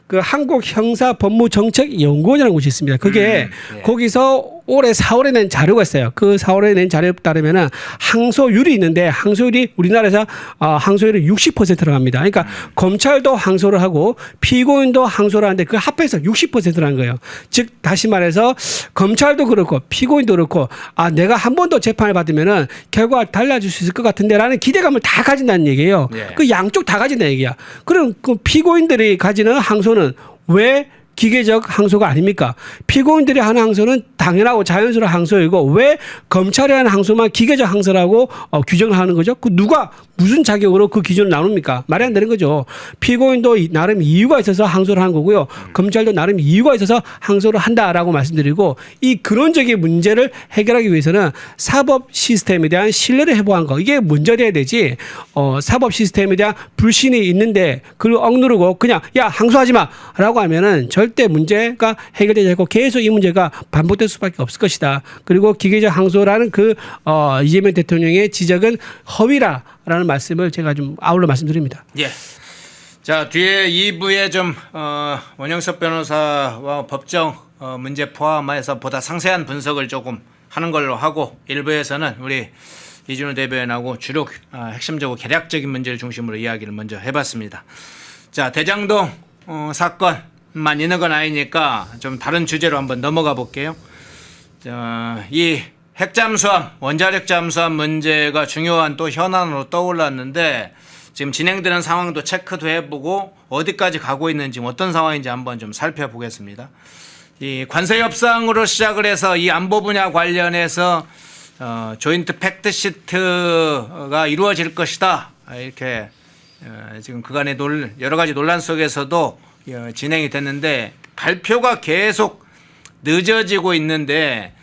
그 한국형사법무정책연구원이라는 곳이 있습니다. 그게 네. 거기서 올해 4월에 낸 자료가 있어요. 그 4월에 낸 자료에 따르면은 항소율이 있는데 항소율이 우리나라에서 항소율이 60%로 갑니다. 그러니까 검찰도 항소를 하고 피고인도 항소를 하는데 그 합해서 60%라는 거예요. 즉 다시 말해서 검찰도 그렇고 피고인도 그렇고 내가 한 번 더 재판을 받으면은 결과가 달라질 수 있을 것 같은데라는 기대감을 다 가진다는 얘기예요. 네. 그 양쪽 다 가진다는 얘기야. 그럼 그 피고인들이 가지는 항소는 왜 기계적 항소가 아닙니까? 피고인들이 하는 항소는 당연하고 자연스러운 항소이고 왜 검찰이 하는 항소만 기계적 항소라고 규정을 하는 거죠? 그 누가 무슨 자격으로 그 기준을 나눕니까? 말이 안 되는 거죠. 피고인도 나름 이유가 있어서 항소를 한 거고요. 검찰도 나름 이유가 있어서 항소를 한다라고 말씀드리고 이 근원적인 문제를 해결하기 위해서는 사법 시스템에 대한 신뢰를 회복한 거 이게 먼저돼야 되지. 사법 시스템에 대한 불신이 있는데 그걸 억누르고 그냥 야 항소하지 마라고 하면은 절대 문제가 해결되지 않고 계속 이 문제가 반복될 수밖에 없을 것이다. 그리고 기계적 항소라는 그 이재명 대통령의 지적은 허위라라는 말씀을 제가 좀 아울러 말씀드립니다. 예. 자, 뒤에 2부에 좀 원영석 변호사와 법정 문제 포함해서 보다 상세한 분석을 조금 하는 걸로 하고 1부에서는 우리 이준우 대변인하고 주로 핵심적으로 개략적인 문제를 중심으로 이야기를 먼저 해봤습니다. 자, 대장동 사건만 있는 건 아니니까 좀 다른 주제로 한번 넘어가 볼게요. 이 핵잠수함, 원자력 잠수함 문제가 중요한 또 현안으로 떠올랐는데 지금 진행되는 상황도 체크도 해보고 어디까지 가고 있는지 어떤 상황인지 한번 좀 살펴보겠습니다. 이 관세 협상으로 시작을 해서 이 안보 분야 관련해서 조인트 팩트시트가 이루어질 것이다. 이렇게 지금 그간의 여러 가지 논란 속에서도 진행이 됐는데 발표가 계속 늦어지고 있는데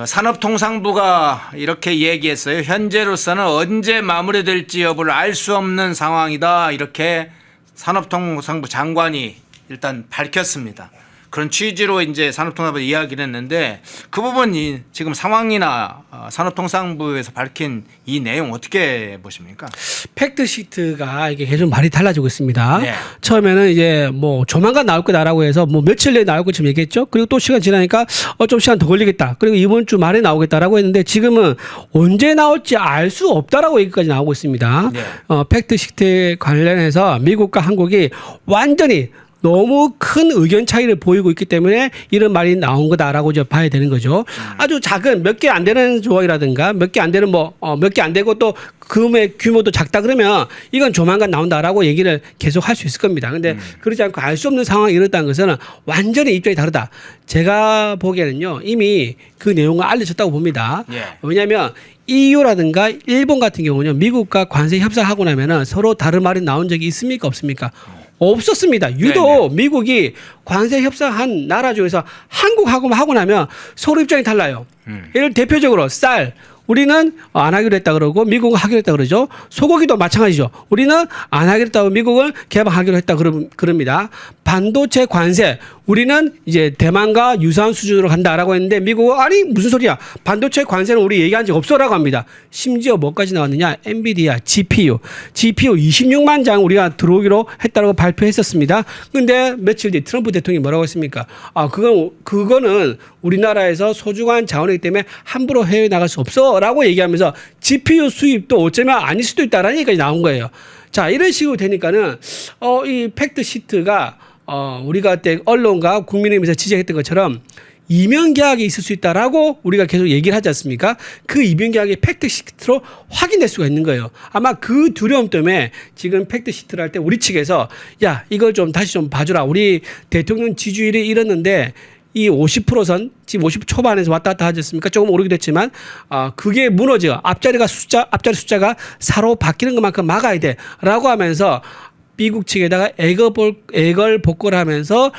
산업통상부가 이렇게 얘기했어요. 현재로서는 언제 마무리될지 여부를 알 수 없는 상황이다. 이렇게 산업통상부 장관이 일단 밝혔습니다. 그런 취지로 이제 산업통상부 이야기를 했는데 그 부분이 지금 상황이나 산업통상부에서 밝힌 이 내용 어떻게 보십니까? 팩트시트가 이게 계속 말이 달라지고 있습니다. 네. 처음에는 이제 뭐 조만간 나올 거다라고 해서 뭐 며칠 내에 나올 것처럼 얘기했죠. 그리고 또 시간 지나니까 좀 시간 더 걸리겠다. 그리고 이번 주 말에 나오겠다라고 했는데 지금은 언제 나올지 알 수 없다라고 얘기까지 나오고 있습니다. 네. 팩트시트에 관련해서 미국과 한국이 완전히 너무 큰 의견 차이를 보이고 있기 때문에 이런 말이 나온 거다라고 이제 봐야 되는 거죠. 아주 작은 몇 개 안 되는 조항이라든가 몇 개 안 되는 몇 개 안 되고 또 금액 규모도 작다 그러면 이건 조만간 나온다라고 얘기를 계속 할 수 있을 겁니다. 근데 그러지 않고 알 수 없는 상황이 이렇다는 것은 완전히 입장이 다르다. 제가 보기에는요 이미 그 내용을 알려졌다고 봅니다. 예. 왜냐하면 EU라든가 일본 같은 경우는 미국과 관세 협상하고 나면은 서로 다른 말이 나온 적이 있습니까 없습니까? 없었습니다. 유독 네네. 미국이 관세 협상한 나라 중에서 한국하고만 하고 나면 서로 입장이 달라요. 예를 대표적으로 쌀. 우리는 안 하기로 했다 그러고 미국은 하기로 했다 그러죠. 소고기도 마찬가지죠. 우리는 안 하기로 했다고 미국은 개방하기로 했다 그럽니다. 반도체 관세. 우리는 이제 대만과 유사한 수준으로 간다라고 했는데 미국은 아니 무슨 소리야. 반도체 관세는 우리 얘기한 적 없어라고 합니다. 심지어 뭐까지 나왔느냐. 엔비디아 GPU 26만 장 우리가 들어오기로 했다고 발표했었습니다. 근데 며칠 뒤 트럼프 대통령이 뭐라고 했습니까? 그거는 우리나라에서 소중한 자원이기 때문에 함부로 해외에 나갈 수 없어라고 얘기하면서 GPU 수입도 어쩌면 아닐 수도 있다라는 얘기까지 나온 거예요. 자, 이런 식으로 되니까는 이 팩트 시트가 우리가 그때 언론과 국민의힘에서 지적했던 것처럼 이면 계약이 있을 수 있다라고 우리가 계속 얘기를 하지 않습니까? 그 이면 계약이 팩트 시트로 확인될 수가 있는 거예요. 아마 그 두려움 때문에 지금 팩트 시트를 할 때 우리 측에서 야, 이걸 좀 다시 좀 봐주라. 우리 대통령 지지율이 이랬는데 이 50%선 지금 50 초반에서 왔다 갔다 하지 않습니까? 조금 오르기도 했지만 그게 무너져 앞자리 숫자가 4로 바뀌는 것만큼 막아야 돼라고 하면서 미국 측에다가 애걸 복구를 하면서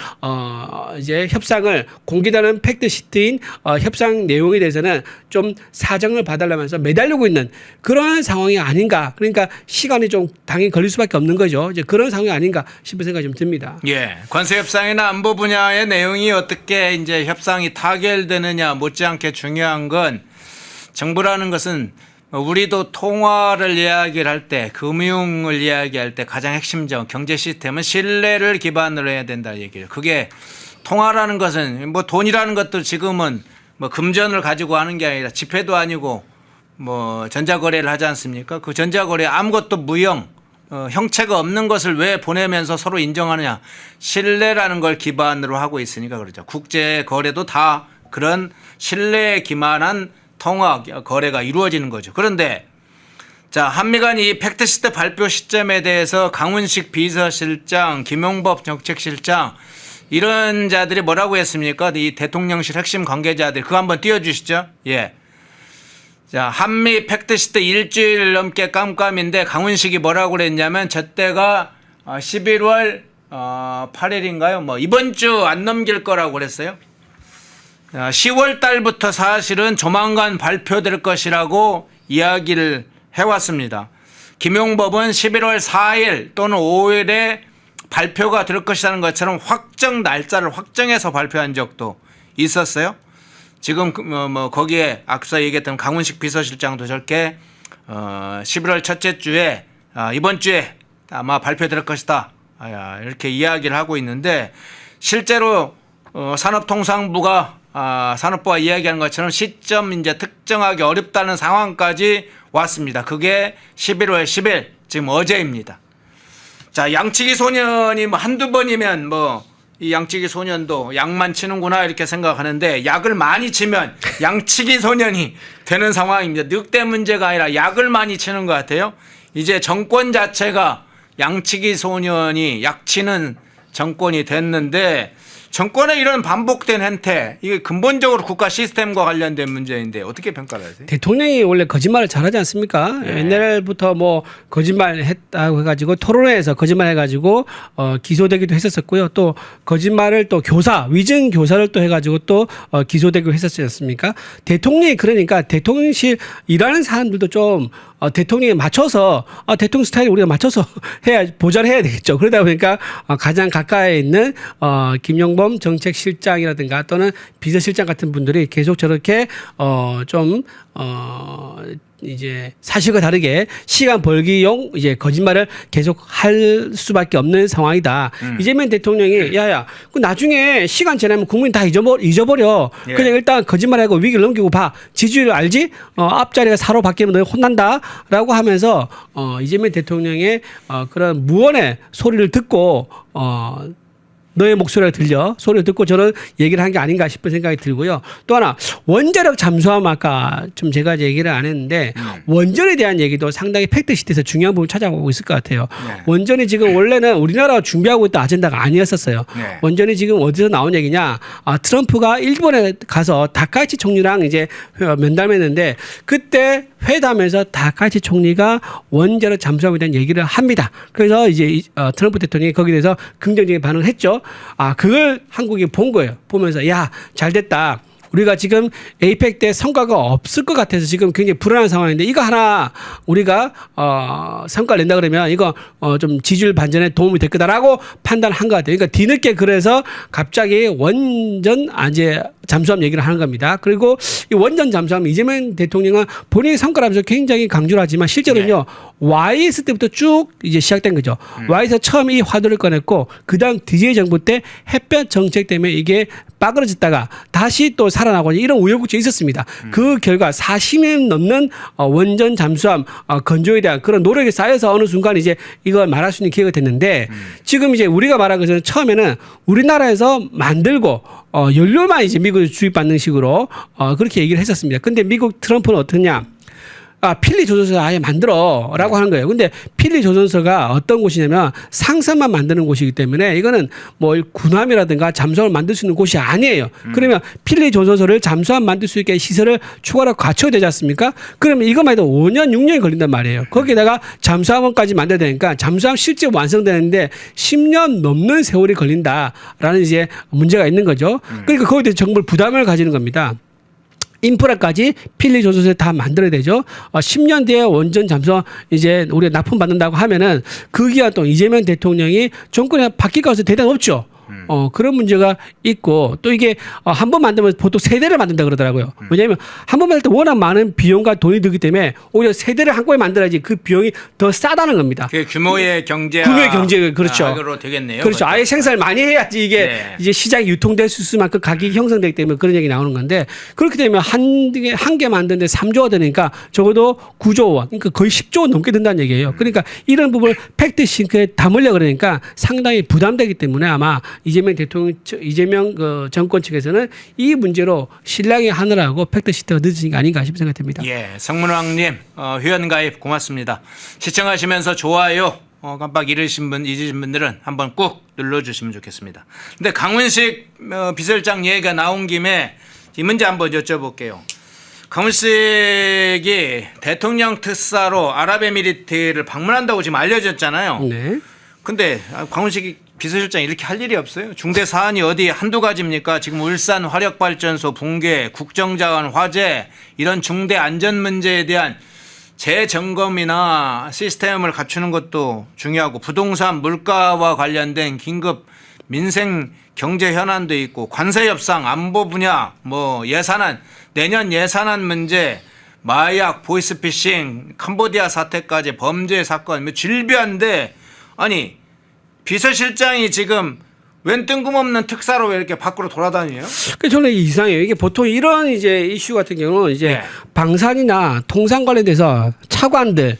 이제 협상을 공개되는 팩트 시트인 협상 내용에 대해서는 좀 사정을 봐달라면서 매달리고 있는 그런 상황이 아닌가. 그러니까 시간이 좀 당연히 걸릴 수밖에 없는 거죠. 이제 그런 상황이 아닌가 싶은 생각이 좀 듭니다. 예, 관세 협상이나 안보 분야의 내용이 어떻게 이제 협상이 타결되느냐 못지않게 중요한 건 정부라는 것은 우리도 통화를 이야기를 할 때, 금융을 이야기할 때 가장 핵심적 경제 시스템은 신뢰를 기반으로 해야 된다 얘기를. 그게 통화라는 것은 뭐 돈이라는 것도 지금은 뭐 금전을 가지고 하는 게 아니라 지폐도 아니고 뭐 전자거래를 하지 않습니까? 그 전자거래 아무것도 무형 형체가 없는 것을 왜 보내면서 서로 인정하느냐. 신뢰라는 걸 기반으로 하고 있으니까 그러죠. 국제 거래도 다 그런 신뢰에 기반한 통화 거래가 이루어지는 거죠. 그런데 자, 한미 간 이 팩트시트 발표 시점에 대해서 강훈식 비서실장, 김용법 정책실장 이런 자들이 뭐라고 했습니까? 이 대통령실 핵심 관계자들 그거 한번 띄워주시죠. 예. 자, 한미 팩트시트 일주일 넘게 깜깜인데 강훈식이 뭐라고 그랬냐면 저때가 11월 8일인가요? 뭐 이번 주 안 넘길 거라고 그랬어요. 10월 달부터 사실은 조만간 발표될 것이라고 이야기를 해왔습니다. 김용법은 11월 4일 또는 5일에 발표가 될 것이라는 것처럼 확정 날짜를 확정해서 발표한 적도 있었어요. 지금 뭐 거기에 앞서 얘기했던 강훈식 비서실장도 저렇게 11월 첫째 주에 이번 주에 아마 발표될 것이다 이렇게 이야기를 하고 있는데 실제로 산업통상부가 산업부가 이야기하는 것처럼 시점 이제 특정하기 어렵다는 상황까지 왔습니다. 그게 11월 10일 지금 어제입니다. 자, 양치기 소년이 뭐 한두 번이면 뭐 이 양치기 소년도 약만 치는구나 이렇게 생각하는데 약을 많이 치면 양치기 소년이 되는 상황입니다. 늑대 문제가 아니라 약을 많이 치는 것 같아요. 이제 정권 자체가 양치기 소년이 약치는 정권이 됐는데 정권의 이런 반복된 행태 이게 근본적으로 국가 시스템과 관련된 문제인데 어떻게 평가를 하세요? 대통령이 원래 거짓말을 잘하지 않습니까? 네. 옛날부터 뭐 거짓말 했다고 해가지고 토론회에서 거짓말 해가지고 기소되기도 했었었고요. 또 거짓말을 또 위증 교사를 또 해가지고 또 기소되기도 했었지 않습니까? 대통령이 그러니까 대통령실 일하는 사람들도 좀 대통령에 맞춰서 대통령 스타일 우리가 맞춰서 보좌를 해야 되겠죠. 그러다 보니까 가장 가까이 있는 김용범 정책실장이라든가 또는 비서실장 같은 분들이 계속 저렇게 이제 사실과 다르게 시간 벌기용 이제 거짓말을 계속 할 수밖에 없는 상황이다. 이재명 대통령이 야야, 그 나중에 시간 지나면 국민 다 잊어버려. 예. 그냥 일단 거짓말하고 위기를 넘기고 봐. 지지율 알지? 앞자리가 4로 바뀌면 너 혼난다라고 하면서 이재명 대통령의 그런 무언의 소리를 듣고 너의 목소리가 들려 소리를 듣고 저런 얘기를 한 게 아닌가 싶은 생각이 들고요. 또 하나 원자력 잠수함 아까 좀 제가 얘기를 안 했는데 원전에 대한 얘기도 상당히 팩트시트에서 중요한 부분 찾아오고 있을 것 같아요. 네. 원전이 지금 원래는 우리나라가 준비하고 있던 아젠다가 아니었었어요. 네. 원전이 지금 어디서 나온 얘기냐? 트럼프가 일본에 가서 다카이치 총리랑 이제 면담했는데 그때 회담에서 다카이치 총리가 원자력 잠수함에 대한 얘기를 합니다. 그래서 이제 트럼프 대통령이 거기에 대해서 긍정적인 반응을 했죠. 그걸 한국이 본 거예요. 보면서 야, 잘 됐다. 우리가 지금 에이펙 때 성과가 없을 것 같아서 지금 굉장히 불안한 상황인데 이거 하나 우리가 성과를 낸다 그러면 이거 좀 지지율 반전에 도움이 될 거다라고 판단한 것 같아요. 그러니까 뒤늦게 그래서 갑자기 원전 이제 잠수함 얘기를 하는 겁니다. 그리고 이 원전 잠수함 이재명 대통령은 본인의 성과라면서 굉장히 강조를 하지만 실제로는요. YS 때부터 쭉 이제 시작된 거죠. Y에서 처음 이 화두를 꺼냈고 그다음 DJ 정부 때 햇볕 정책 때문에 이게 빠그러졌다가 다시 또 살아나고 이런 우여곡절이 있었습니다. 그 결과 40년 넘는 원전 잠수함 건조에 대한 그런 노력이 쌓여서 어느 순간 이제 이걸 말할 수 있는 기회가 됐는데 지금 이제 우리가 말한 것은 처음에는 우리나라에서 만들고 연료만 이제 미국에 주입받는 식으로 그렇게 얘기를 했었습니다. 근데 미국 트럼프는 어떠냐? 필리 조선소 아예 만들어라고 하는 거예요. 근데 필리 조선소가 어떤 곳이냐면 상선만 만드는 곳이기 때문에 이거는 뭐 군함이라든가 잠수함을 만들 수 있는 곳이 아니에요. 그러면 필리 조선소를 잠수함 만들 수 있게 시설을 추가로 갖춰야 되지 않습니까? 그러면 이것만 해도 5년, 6년이 걸린단 말이에요. 거기에다가 잠수함까지 만들어야 되니까 잠수함 실제 완성되는데 10년 넘는 세월이 걸린다라는 이제 문제가 있는 거죠. 그러니까 거기에 대해서 정부를 부담을 가지는 겁니다. 인프라까지 필리 조선소에 다 만들어야 되죠. 10년 뒤에 원전 잠수함 이제 우리가 납품받는다고 하면은 그 기간 동안 이재명 대통령이 정권이 바뀔 가능성이 대단히 없죠. 그런 문제가 있고 또 이게 한 번 만들면 보통 세대를 만든다 그러더라고요. 왜냐하면 한 번 만들 때 워낙 많은 비용과 돈이 들기 때문에 오히려 세대를 한꺼번에 만들어야지 그 비용이 더 싸다는 겁니다. 그 규모의 경제 그렇죠. 로 되겠네요. 그렇죠. 아예 생산을 많이 해야지 이게 네. 이제 시장이 유통될 수 있을 만큼 가격이 형성되기 때문에 그런 얘기 나오는 건데 그렇게 되면 한 개 만드는데 3조가 되니까 적어도 9조 원, 그러니까 거의 10조 원 넘게 든다는 얘기예요. 그러니까 이런 부분을 팩트 싱크에 담으려 그러니까 상당히 부담되기 때문에 아마 이재명 그 정권 측에서는 이 문제로 실랑이 하느라고 팩트 싱크가 늦은 게 아닌가 싶은 생각이 듭니다. 예, 성문왕님 회원가입 고맙습니다. 시청하시면서 좋아요 깜빡 잊으신 분들은 한번 꾹 눌러주시면 좋겠습니다. 근데 강훈식 비서실장 얘기가 나온 김에 이 문제 한번 여쭤볼게요. 강훈식이 대통령 특사로 아랍에미리트를 방문한다고 지금 알려졌잖아요. 네. 근데 강훈식 비서실장이 이렇게 할 일이 없어요. 중대 사안이 어디 한두 가지입니까? 지금 울산 화력발전소 붕괴, 국정자원 화재 이런 중대 안전 문제에 대한 재점검이나 시스템을 갖추는 것도 중요하고 부동산 물가와 관련된 긴급 민생 경제 현안도 있고 관세 협상 안보 분야 뭐 예산안 내년 예산안 문제 마약 보이스피싱 캄보디아 사태까지 범죄 사건 질비한데 아니 비서실장이 지금 웬 뜬금없는 특사로 왜 이렇게 밖으로 돌아다니요? 그 저는 이상해요. 이게 보통 이런 이제 이슈 같은 경우는 이제 네. 방산이나 통상 관련돼서 차관들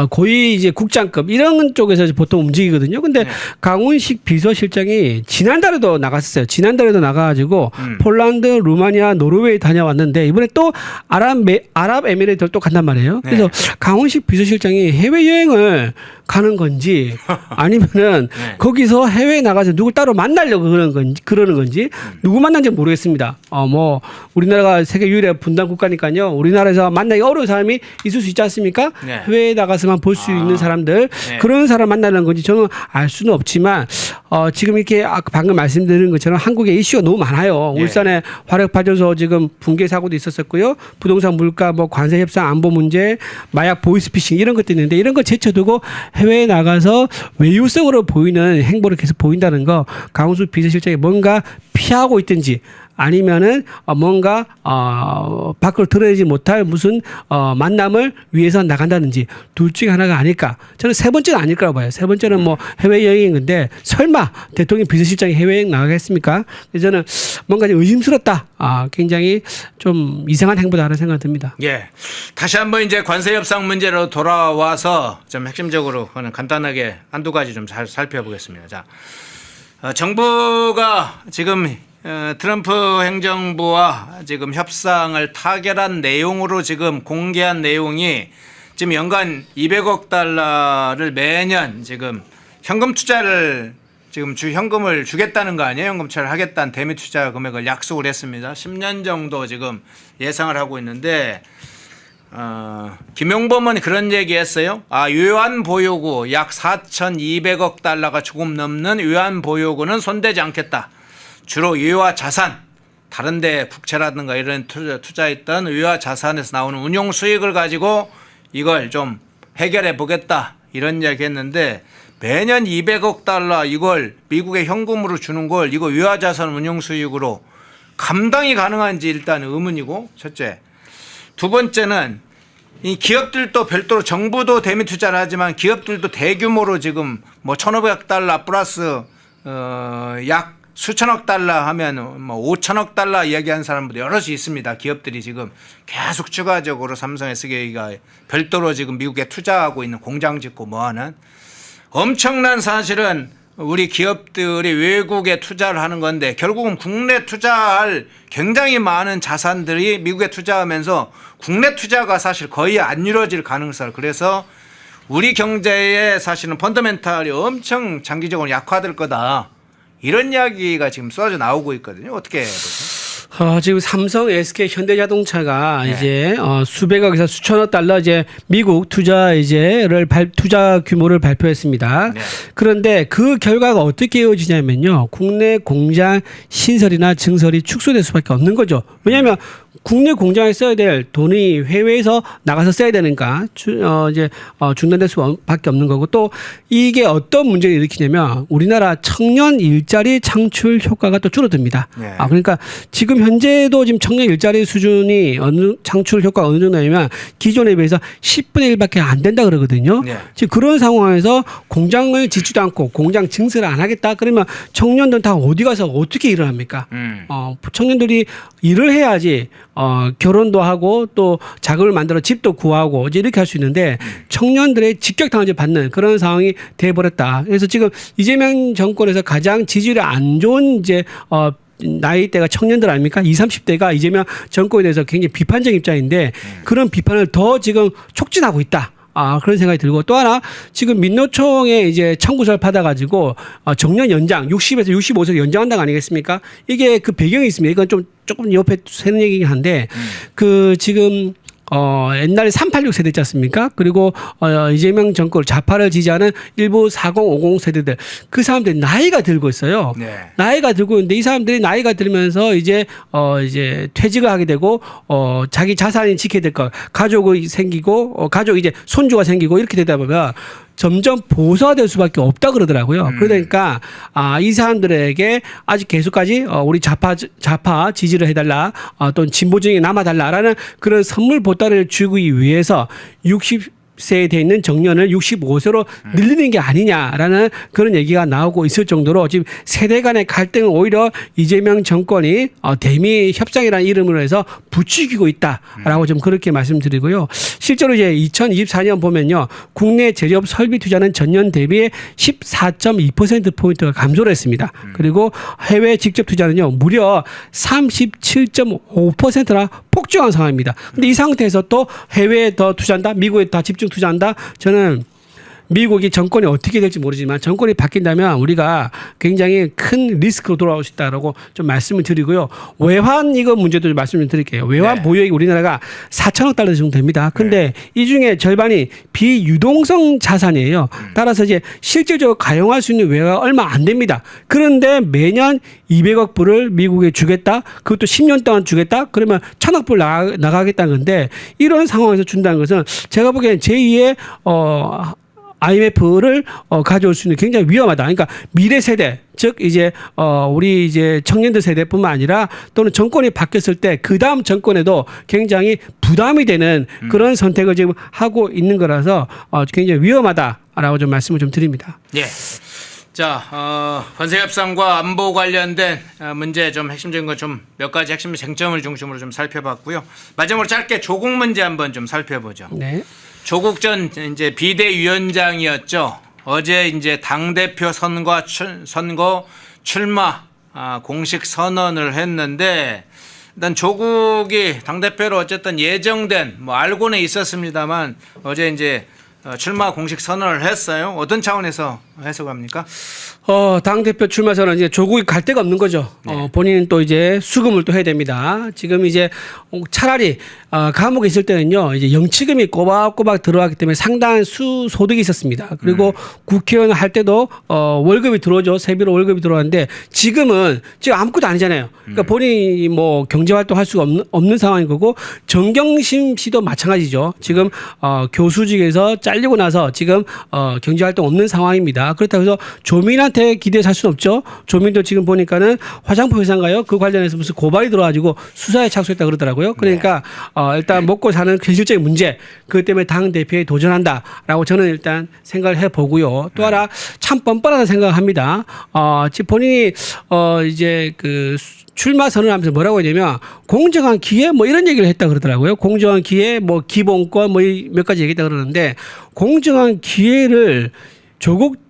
고위 이제 국장급 이런 쪽에서 보통 움직이거든요. 근데 네. 강훈식 비서실장이 지난달에도 나갔었어요. 지난달에도 나가가지고 폴란드, 루마니아, 노르웨이 다녀왔는데 이번에 또 아랍에미레이트를 또 간단 말이에요. 그래서 강훈식 비서실장이 해외 여행을 가는 건지 아니면은 네. 거기서 해외에 나가서 누굴 따로 만나려고 그러는 건지 누구 만난지 모르겠습니다. 뭐 우리나라가 세계 유일의 분단 국가니까요. 우리나라에서 만나기 어려운 사람이 있을 수 있지 않습니까? 네. 해외에 나가서만 볼 수 있는 사람들 네. 그런 사람 만나는 건지 저는 알 수는 없지만 지금 이렇게 방금 말씀드린 것처럼 한국에 이슈가 너무 많아요. 네. 울산에 화력발전소 지금 붕괴 사고도 있었었고요. 부동산 물가 뭐 관세 협상 안보 문제 마약 보이스피싱 이런 것도 있는데 이런 걸 제쳐두고 해외에 나가서 외유성으로 보이는 행보를 계속 보인다는 거 강훈수 비서실장이 뭔가 피하고 있든지 아니면은 뭔가 밖으로 드러내지 못할 무슨 만남을 위해서 나간다든지 둘 중에 하나가 아닐까. 저는 세 번째는 아닐 거라고 봐요. 세 번째는 뭐 해외 여행인 건데 설마 대통령 비서실장이 해외 여행 나가겠습니까? 그래서 저는 뭔가 좀 의심스럽다. 굉장히 좀 이상한 행보다라는 생각이 듭니다. 예. 다시 한번 이제 관세 협상 문제로 돌아와서 좀 핵심적으로 그냥 간단하게 한두 가지 좀 잘 살펴보겠습니다. 자, 정부가 지금 트럼프 행정부와 지금 협상을 타결한 내용으로 지금 공개한 내용이 지금 연간 200억 달러를 매년 지금 현금 투자를 지금 현금을 주겠다는 거 아니에요? 현금 투자를 하겠다는 대미 투자 금액을 약속을 했습니다. 10년 정도 지금 예상을 하고 있는데 김용범은 그런 얘기했어요. 외환 보유고 약 4,200억 달러가 조금 넘는 외환 보유고는 손대지 않겠다. 주로 외화 자산, 다른 데 국채라든가 이런 투자했던 외화 자산에서 나오는 운용 수익을 가지고 이걸 좀 해결해 보겠다. 이런 이야기 했는데 매년 200억 달러 이걸 미국에 현금으로 주는 걸 이거 외화 자산 운용 수익으로 감당이 가능한지 일단 의문이고 첫째. 두 번째는 이 기업들도 별도로 정부도 대미 투자를 하지만 기업들도 대규모로 지금 뭐 1,500억 달러 플러스 약 수천억 달러 하면 뭐 5천억 달러 이야기하는 사람들도 여럿이 있습니다. 기업들이 지금 계속 추가적으로 삼성 SK가 별도로 지금 미국에 투자하고 있는 공장 짓고 뭐하는 엄청난 사실은 우리 기업들이 외국에 투자를 하는 건데 결국은 국내 투자할 굉장히 많은 자산들이 미국에 투자하면서 국내 투자가 사실 거의 안 이루어질 가능성 그래서 우리 경제에 사실은 펀더멘탈이 엄청 장기적으로 약화될 거다. 이런 이야기가 지금 쏟아져 나오고 있거든요. 어떻게 보세요? 지금 삼성, SK, 현대자동차가 이제 수백억에서 수천억 달러 이제 미국 투자 투자 규모를 발표했습니다. 네. 그런데 그 결과가 어떻게 이어지냐면요. 국내 공장 신설이나 증설이 축소될 수밖에 없는 거죠. 왜냐하면 국내 공장에 써야 될 돈이 해외에서 나가서 써야 되니까 중단될 수밖에 없는 거고 또 이게 어떤 문제를 일으키냐면 우리나라 청년 일자리 창출 효과가 또 줄어듭니다. 네. 그러니까 지금 현재도 지금 청년 일자리 수준이 창출 효과가 어느 정도냐면 기존에 비해서 10분의 1밖에 안 된다 그러거든요. 네. 지금 그런 상황에서 공장을 짓지도 않고 공장 증설을 안 하겠다 그러면 청년들은 다 어디 가서 어떻게 일을 합니까? 청년들이 일을 해야지 결혼도 하고 또 자금을 만들어 집도 구하고 이제 이렇게 할 수 있는데 청년들의 직격탄을 받는 그런 상황이 돼버렸다. 그래서 지금 이재명 정권에서 가장 지지율이 안 좋은 이제 나이대가 청년들 아닙니까? 20, 30대가 이재명 정권에 대해서 굉장히 비판적 입장인데 그런 비판을 더 지금 촉진하고 있다. 그런 생각이 들고 또 하나 지금 민노총에 이제 청구서를 받아가지고 정년 연장 60에서 65세 연장한다고 아니겠습니까? 이게 그 배경이 있습니다. 이건 좀 조금 옆에 새는 얘기긴 한데 그 지금 옛날에 386 세대 있지 않습니까? 그리고 이재명 정권 좌파를 지지하는 일부 40, 50 세대들 그 사람들이 나이가 들고 있어요. 네. 나이가 들고 있는데 이 사람들이 나이가 들면서 이제 퇴직을 하게 되고 자기 자산이 지켜야 될 것, 가족이 생기고 가족 이제 손주가 생기고 이렇게 되다 보면 점점 보수화될 수밖에 없다 그러더라고요. 그러니까 이 사람들에게 아직 계속까지 우리 좌파 지지를 해달라, 또는 진보정에 남아달라라는 그런 선물 보따리를 주기 위해서 60세에 돼 있는 정년을 65세로 늘리는 게 아니냐라는 그런 얘기가 나오고 있을 정도로 지금 세대 간의 갈등을 오히려 이재명 정권이 대미 협상이라는 이름으로 해서 부추기고 있다라고 좀 그렇게 말씀드리고요. 실제로 이제 2024년 보면요. 국내 제조업 설비 투자는 전년 대비 14.2%포인트가 감소를 했습니다. 그리고 해외 직접 투자는요. 무려 37.5%나 폭증한 상황입니다. 근데 이 상태에서 또 해외에 더 투자한다? 미국에 더 집중 투자한다? 저는 미국이 정권이 어떻게 될지 모르지만 정권이 바뀐다면 우리가 굉장히 큰 리스크로 돌아올 수 있다라고 좀 말씀을 드리고요. 외환 이거 문제도 좀 말씀 좀 드릴게요. 외환 네. 보유액이 우리나라가 4천억 달러 정도 됩니다. 근데 이 중에 절반이 비유동성 자산이에요. 따라서 이제 실질적으로 가용할 수 있는 외화가 얼마 안 됩니다. 그런데 매년 200억 불을 미국에 주겠다. 그것도 10년 동안 주겠다. 그러면 1,000억 불 나가겠다는 건데 이런 상황에서 준다는 것은 제가 보기엔 제2의 IMF를 가져올 수 있는 굉장히 위험하다. 그러니까 미래 세대, 즉 이제 우리 이제 청년들 세대뿐만 아니라 또는 정권이 바뀌었을 때 그 다음 정권에도 굉장히 부담이 되는 그런 선택을 지금 하고 있는 거라서 굉장히 위험하다라고 좀 말씀을 좀 드립니다. 예. 자, 관세 협상과 안보 관련된 문제 좀 핵심적인 거 좀 몇 가지 핵심 쟁점을 중심으로 좀 살펴봤고요. 마지막으로 짧게 조국 문제 한번 좀 살펴보죠. 네. 조국 전 이제 비대위원장이었죠. 어제 이제 당대표 선거 출마 공식 선언을 했는데 일단 조국이 당대표로 어쨌든 예정된 뭐 알고는 있었습니다만 어제 이제 출마 공식 선언을 했어요. 어떤 차원에서 해석합니까? 당대표 출마 선언 이제 조국이 갈 데가 없는 거죠. 본인은 또 이제 수금을 또 해야 됩니다. 지금 이제 차라리 감옥에 있을 때는요, 이제 영치금이 꼬박꼬박 들어왔기 때문에 상당한 소득이 있었습니다. 그리고 국회의원 할 때도 월급이 들어오죠. 세비로 월급이 들어왔는데 지금 아무것도 아니잖아요. 그러니까 본인이 뭐 경제활동 할 수가 없는 상황인 거고 정경심 씨도 마찬가지죠. 지금 교수직에서 잘리고 나서 지금 경제활동 없는 상황입니다. 그렇다고 해서 조민한테 기대해서 할 수는 없죠. 조민도 지금 보니까는 화장품 회사인가요? 그 관련해서 무슨 고발이 들어가지고 수사에 착수했다 그러더라고요. 그러니까 일단 먹고 사는 현실적인 문제 그것 때문에 당 대표에 도전한다라고 저는 일단 생각을 해보고요. 또 하나 참 뻔뻔하다 생각을 합니다. 지금 본인이 이제 그 출마 선언하면서 뭐라고 했냐면 공정한 기회 뭐 이런 얘기를 했다 그러더라고요. 공정한 기회 뭐 기본권 뭐 몇 가지 얘기했다 그러는데 공정한 기회를 조국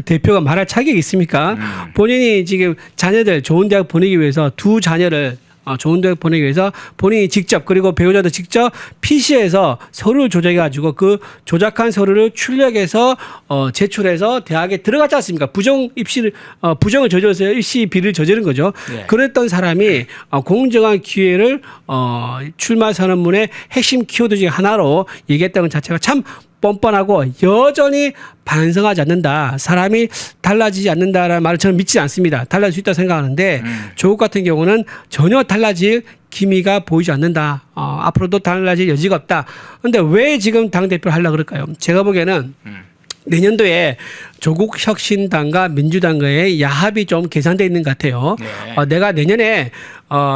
대표가 말할 자격이 있습니까? 본인이 지금 자녀들 좋은 대학 보내기 위해서 두 자녀를 좋은 대학 보내기 위해서 본인이 직접 그리고 배우자도 직접 PC에서 서류를 조작해가지고 그 조작한 서류를 출력해서 제출해서 대학에 들어갔지 않습니까? 부정을 저질러서 입시 비리를 저지른 거죠. 네. 그랬던 사람이 공정한 기회를 출마 선언문의 핵심 키워드 중에 하나로 얘기했다는 자체가 참 뻔뻔하고 여전히 반성하지 않는다. 사람이 달라지지 않는다라는 말을 저는 믿지 않습니다. 달라질 수 있다고 생각하는데 조국 같은 경우는 전혀 달라질 기미가 보이지 않는다. 앞으로도 달라질 여지가 없다. 그런데 왜 지금 당대표를 하려고 그럴까요? 제가 보기에는 내년도에 조국 혁신당과 민주당과의 야합이 좀 계산되어 있는 것 같아요. 네. 내가 내년에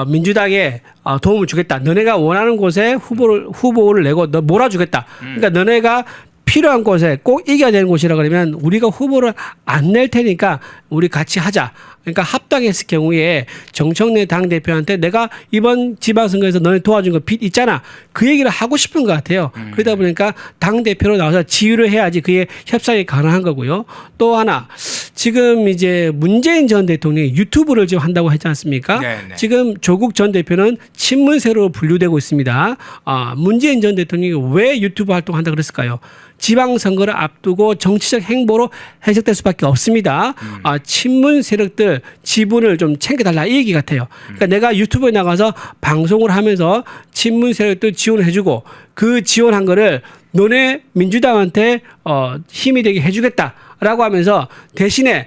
민주당에 도움을 주겠다. 너네가 원하는 곳에 후보를 내고 너 몰아주겠다. 그러니까 너네가 필요한 곳에 꼭 이겨야 되는 곳이라 그러면 우리가 후보를 안 낼 테니까 우리 같이 하자. 그러니까 합당했을 경우에 정청래 당대표한테 내가 이번 지방선거에서 너네 도와준 거 빚 있잖아. 그 얘기를 하고 싶은 것 같아요. 그러다 보니까 당대표로 나와서 지휘를 해야지 그게 협상이 가능한 거고요. 또 하나 지금 이제 문재인 전 대통령이 유튜브를 지금 한다고 했지 않습니까? 네네. 지금 조국 전 대표는 친문세로 분류되고 있습니다. 문재인 전 대통령이 왜 유튜브 활동한다고 그랬을까요? 지방선거를 앞두고 정치적 행보로 해석될 수밖에 없습니다. 친문 세력들 지분을 좀 챙겨달라 이 얘기 같아요. 그러니까 내가 유튜브에 나가서 방송을 하면서 친문 세력들 지원해주고 그 지원한 거를 너네 민주당한테 힘이 되게 해주겠다라고 하면서 대신에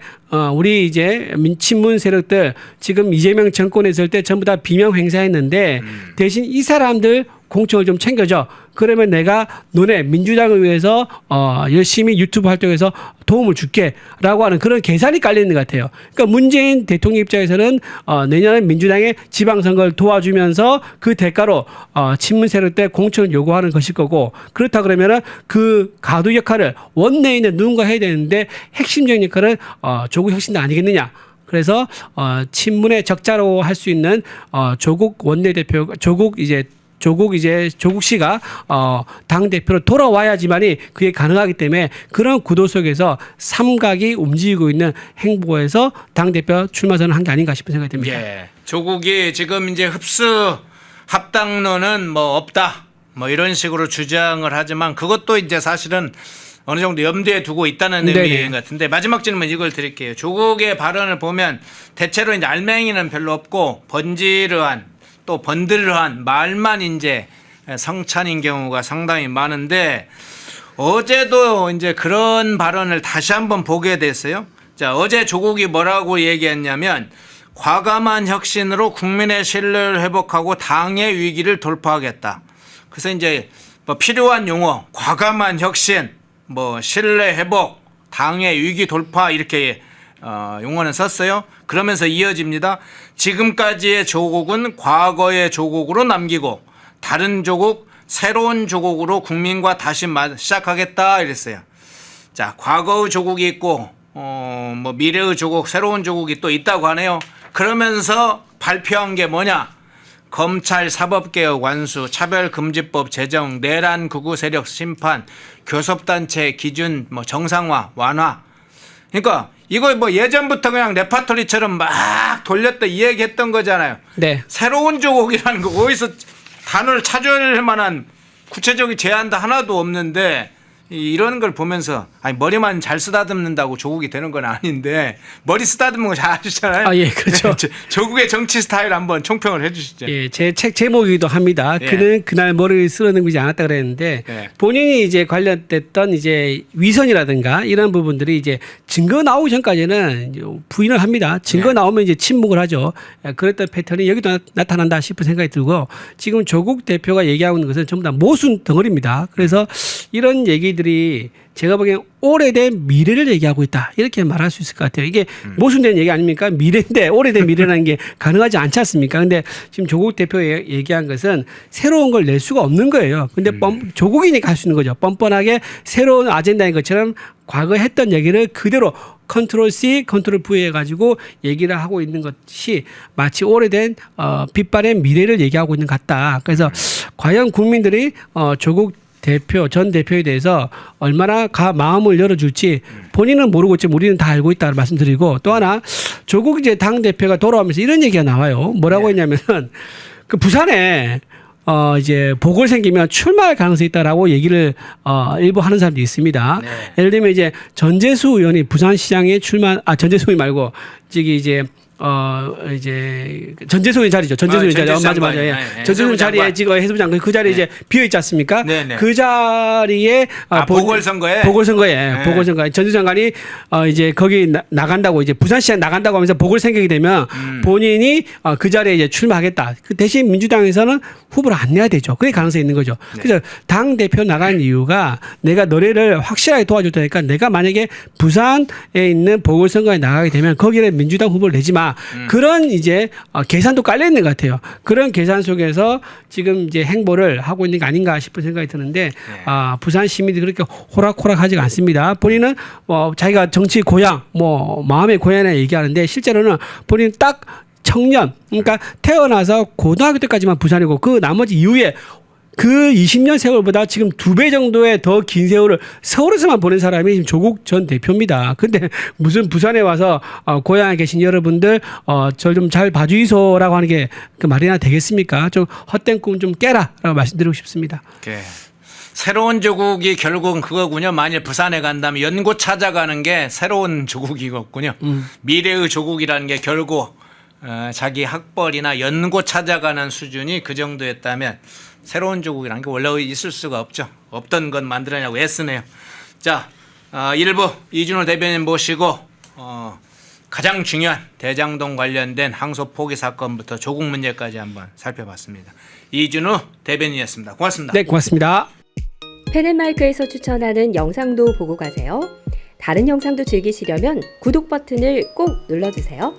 우리 이제 친문 세력들 지금 이재명 정권에 있을 때 전부 다 비명 행사했는데 대신 이 사람들 공천을 좀 챙겨줘. 그러면 내가 너네 민주당을 위해서 열심히 유튜브 활동해서 도움을 줄게라고 하는 그런 계산이 깔려 있는 것 같아요. 그러니까 문재인 대통령 입장에서는 내년에 민주당의 지방선거를 도와주면서 그 대가로 친문 세력들 공천을 요구하는 것일 거고 그렇다 그러면은 그 가두 역할을 원내에 있는 누군가 해야 되는데 핵심적인 역할은 조국 혁신당 아니겠느냐. 그래서 친문의 적자로 할 수 있는 조국 원내대표 조국 씨가 당 대표로 돌아와야지만이 그게 가능하기 때문에 그런 구도 속에서 삼각이 움직이고 있는 행보에서 당 대표 출마 선언을 한 게 아닌가 싶은 생각이 듭니다. 예. 조국이 지금 이제 흡수 합당론은 뭐 없다. 뭐 이런 식으로 주장을 하지만 그것도 이제 사실은 어느 정도 염두에 두고 있다는 의미인 것 같은데 마지막 질문 이걸 드릴게요. 조국의 발언을 보면 대체로 이제 알맹이는 별로 없고 번지르한 또 번들한 말만 이제 성찬인 경우가 상당히 많은데 어제도 이제 그런 발언을 다시 한번 보게 됐어요. 자, 어제 조국이 뭐라고 얘기했냐면 과감한 혁신으로 국민의 신뢰를 회복하고 당의 위기를 돌파하겠다. 그래서 이제 뭐 필요한 용어, 과감한 혁신, 뭐 신뢰 회복, 당의 위기 돌파 이렇게 용어는 썼어요. 그러면서 이어집니다. 지금까지의 조국은 과거의 조국으로 남기고 다른 조국, 새로운 조국으로 국민과 다시 시작하겠다 이랬어요. 자, 과거의 조국이 있고 뭐 미래의 조국, 새로운 조국이 또 있다고 하네요. 그러면서 발표한 게 뭐냐? 검찰 사법개혁 완수, 차별금지법 제정, 내란 극우 세력 심판, 교섭단체 기준 뭐 정상화, 완화. 그러니까 이거 뭐 예전부터 그냥 레파토리처럼 막 돌렸다 이 얘기했던 거잖아요. 네. 새로운 조국이라는 거 어디서 단어를 찾을 만한 구체적인 제안도 하나도 없는데 이런 걸 보면서 아니 머리만 잘 쓰다듬는다고 조국이 되는 건 아닌데 머리 쓰다듬는 거 잘 아시잖아요. 예, 그렇죠. 조국의 정치 스타일 한번 총평을 해주시죠. 예, 제 책 제목이기도 합니다. 예. 그는 그날 머리를 쓸어넘기지 않았다 그랬는데 예. 본인이 이제 관련됐던 이제 위선이라든가 이런 부분들이 이제 증거 나오기 전까지는 부인을 합니다. 증거 예. 나오면 이제 침묵을 하죠. 그랬던 패턴이 여기도 나타난다 싶은 생각이 들고 지금 조국 대표가 얘기하고 있는 것은 전부 다 모순 덩어리입니다. 그래서 이런 얘기들이 제가 보기엔 오래된 미래를 얘기하고 있다. 이렇게 말할 수 있을 것 같아요. 이게 모순된 얘기 아닙니까? 미래인데 오래된 미래라는 게 가능하지 않지 않습니까? 근데 지금 조국 대표가 얘기한 것은 새로운 걸 낼 수가 없는 거예요. 근데 조국이니까 할 수 있는 거죠. 뻔뻔하게 새로운 아젠다인 것처럼 과거에 했던 얘기를 그대로 컨트롤 C, 컨트롤 V 해가지고 얘기를 하고 있는 것이 마치 오래된 빛바랜 미래를 얘기하고 있는 것 같다. 그래서 과연 국민들이 조국 전 대표에 대해서 얼마나 마음을 열어줄지 본인은 모르고 있지만 우리는 다 알고 있다는 말씀드리고 또 하나 조국 이제 당 대표가 돌아오면서 이런 얘기가 나와요. 뭐라고 했냐면은 그 부산에 이제 보궐 생기면 출마할 가능성이 있다라고 얘기를 일부 하는 사람도 있습니다. 예를 들면 이제 전재수 의원이 부산시장에 전재수 의원 말고 저기 이제 이제 전재수의 자리죠. 전재수의 자리. 전재수 맞아. 장관이. 예. 네, 전재수 해수부 자리에 장관. 지금 해수부 장관 그 자리에 네. 이제 비어 있지 않습니까? 네, 네. 그 자리에 보궐선거에 보궐선거에 보궐선거에 전재수 장관이 이제 거기 나간다고 이제 부산시장 나간다고 하면서 보궐선거이 되면 본인이 그 자리에 이제 출마하겠다. 그 대신 민주당에서는 후보를 안 내야 되죠. 그게 가능성이 있는 거죠. 네. 그래서 당 대표 나간 이유가 내가 너네를 확실하게 도와줄 테니까 내가 만약에 부산에 있는 보궐선거에 나가게 되면 거기에 민주당 후보를 내지 마. 그런 이제 계산도 깔려 있는 것 같아요. 그런 계산 속에서 지금 이제 행보를 하고 있는 게 아닌가 싶은 생각이 드는데 부산 시민들이 그렇게 호락호락하지가 않습니다. 본인은 자기가 정치 고향, 마음의 고향에 얘기하는데 실제로는 본인 딱 청년, 그러니까 태어나서 고등학교 때까지만 부산이고 그 나머지 이후에 그 20년 세월보다 지금 2배 정도의 더 긴 세월을 서울에서만 보낸 사람이 지금 조국 전 대표입니다. 근데 무슨 부산에 와서 고향에 계신 여러분들 저 좀 잘 봐주이소라고 하는 게 그 말이나 되겠습니까? 좀 헛된 꿈 좀 깨라라고 말씀드리고 싶습니다. 네. 새로운 조국이 결국은 그거군요. 만일 부산에 간다면 연고 찾아가는 게 새로운 조국이겠군요. 미래의 조국이라는 게 결국 자기 학벌이나 연고 찾아가는 수준이 그 정도였다면 새로운 조국이라는 게 원래 있을 수가 없죠. 없던 건 만들어내고 애쓰네요. 자, 1부 이준호 대변인 모시고 가장 중요한 대장동 관련된 항소 포기 사건부터 조국 문제까지 한번 살펴봤습니다. 이준호 대변인이었습니다. 고맙습니다. 네, 고맙습니다. 펜앤마이크에서 추천하는 영상도 보고 가세요. 다른 영상도 즐기시려면 구독 버튼을 꼭 눌러주세요.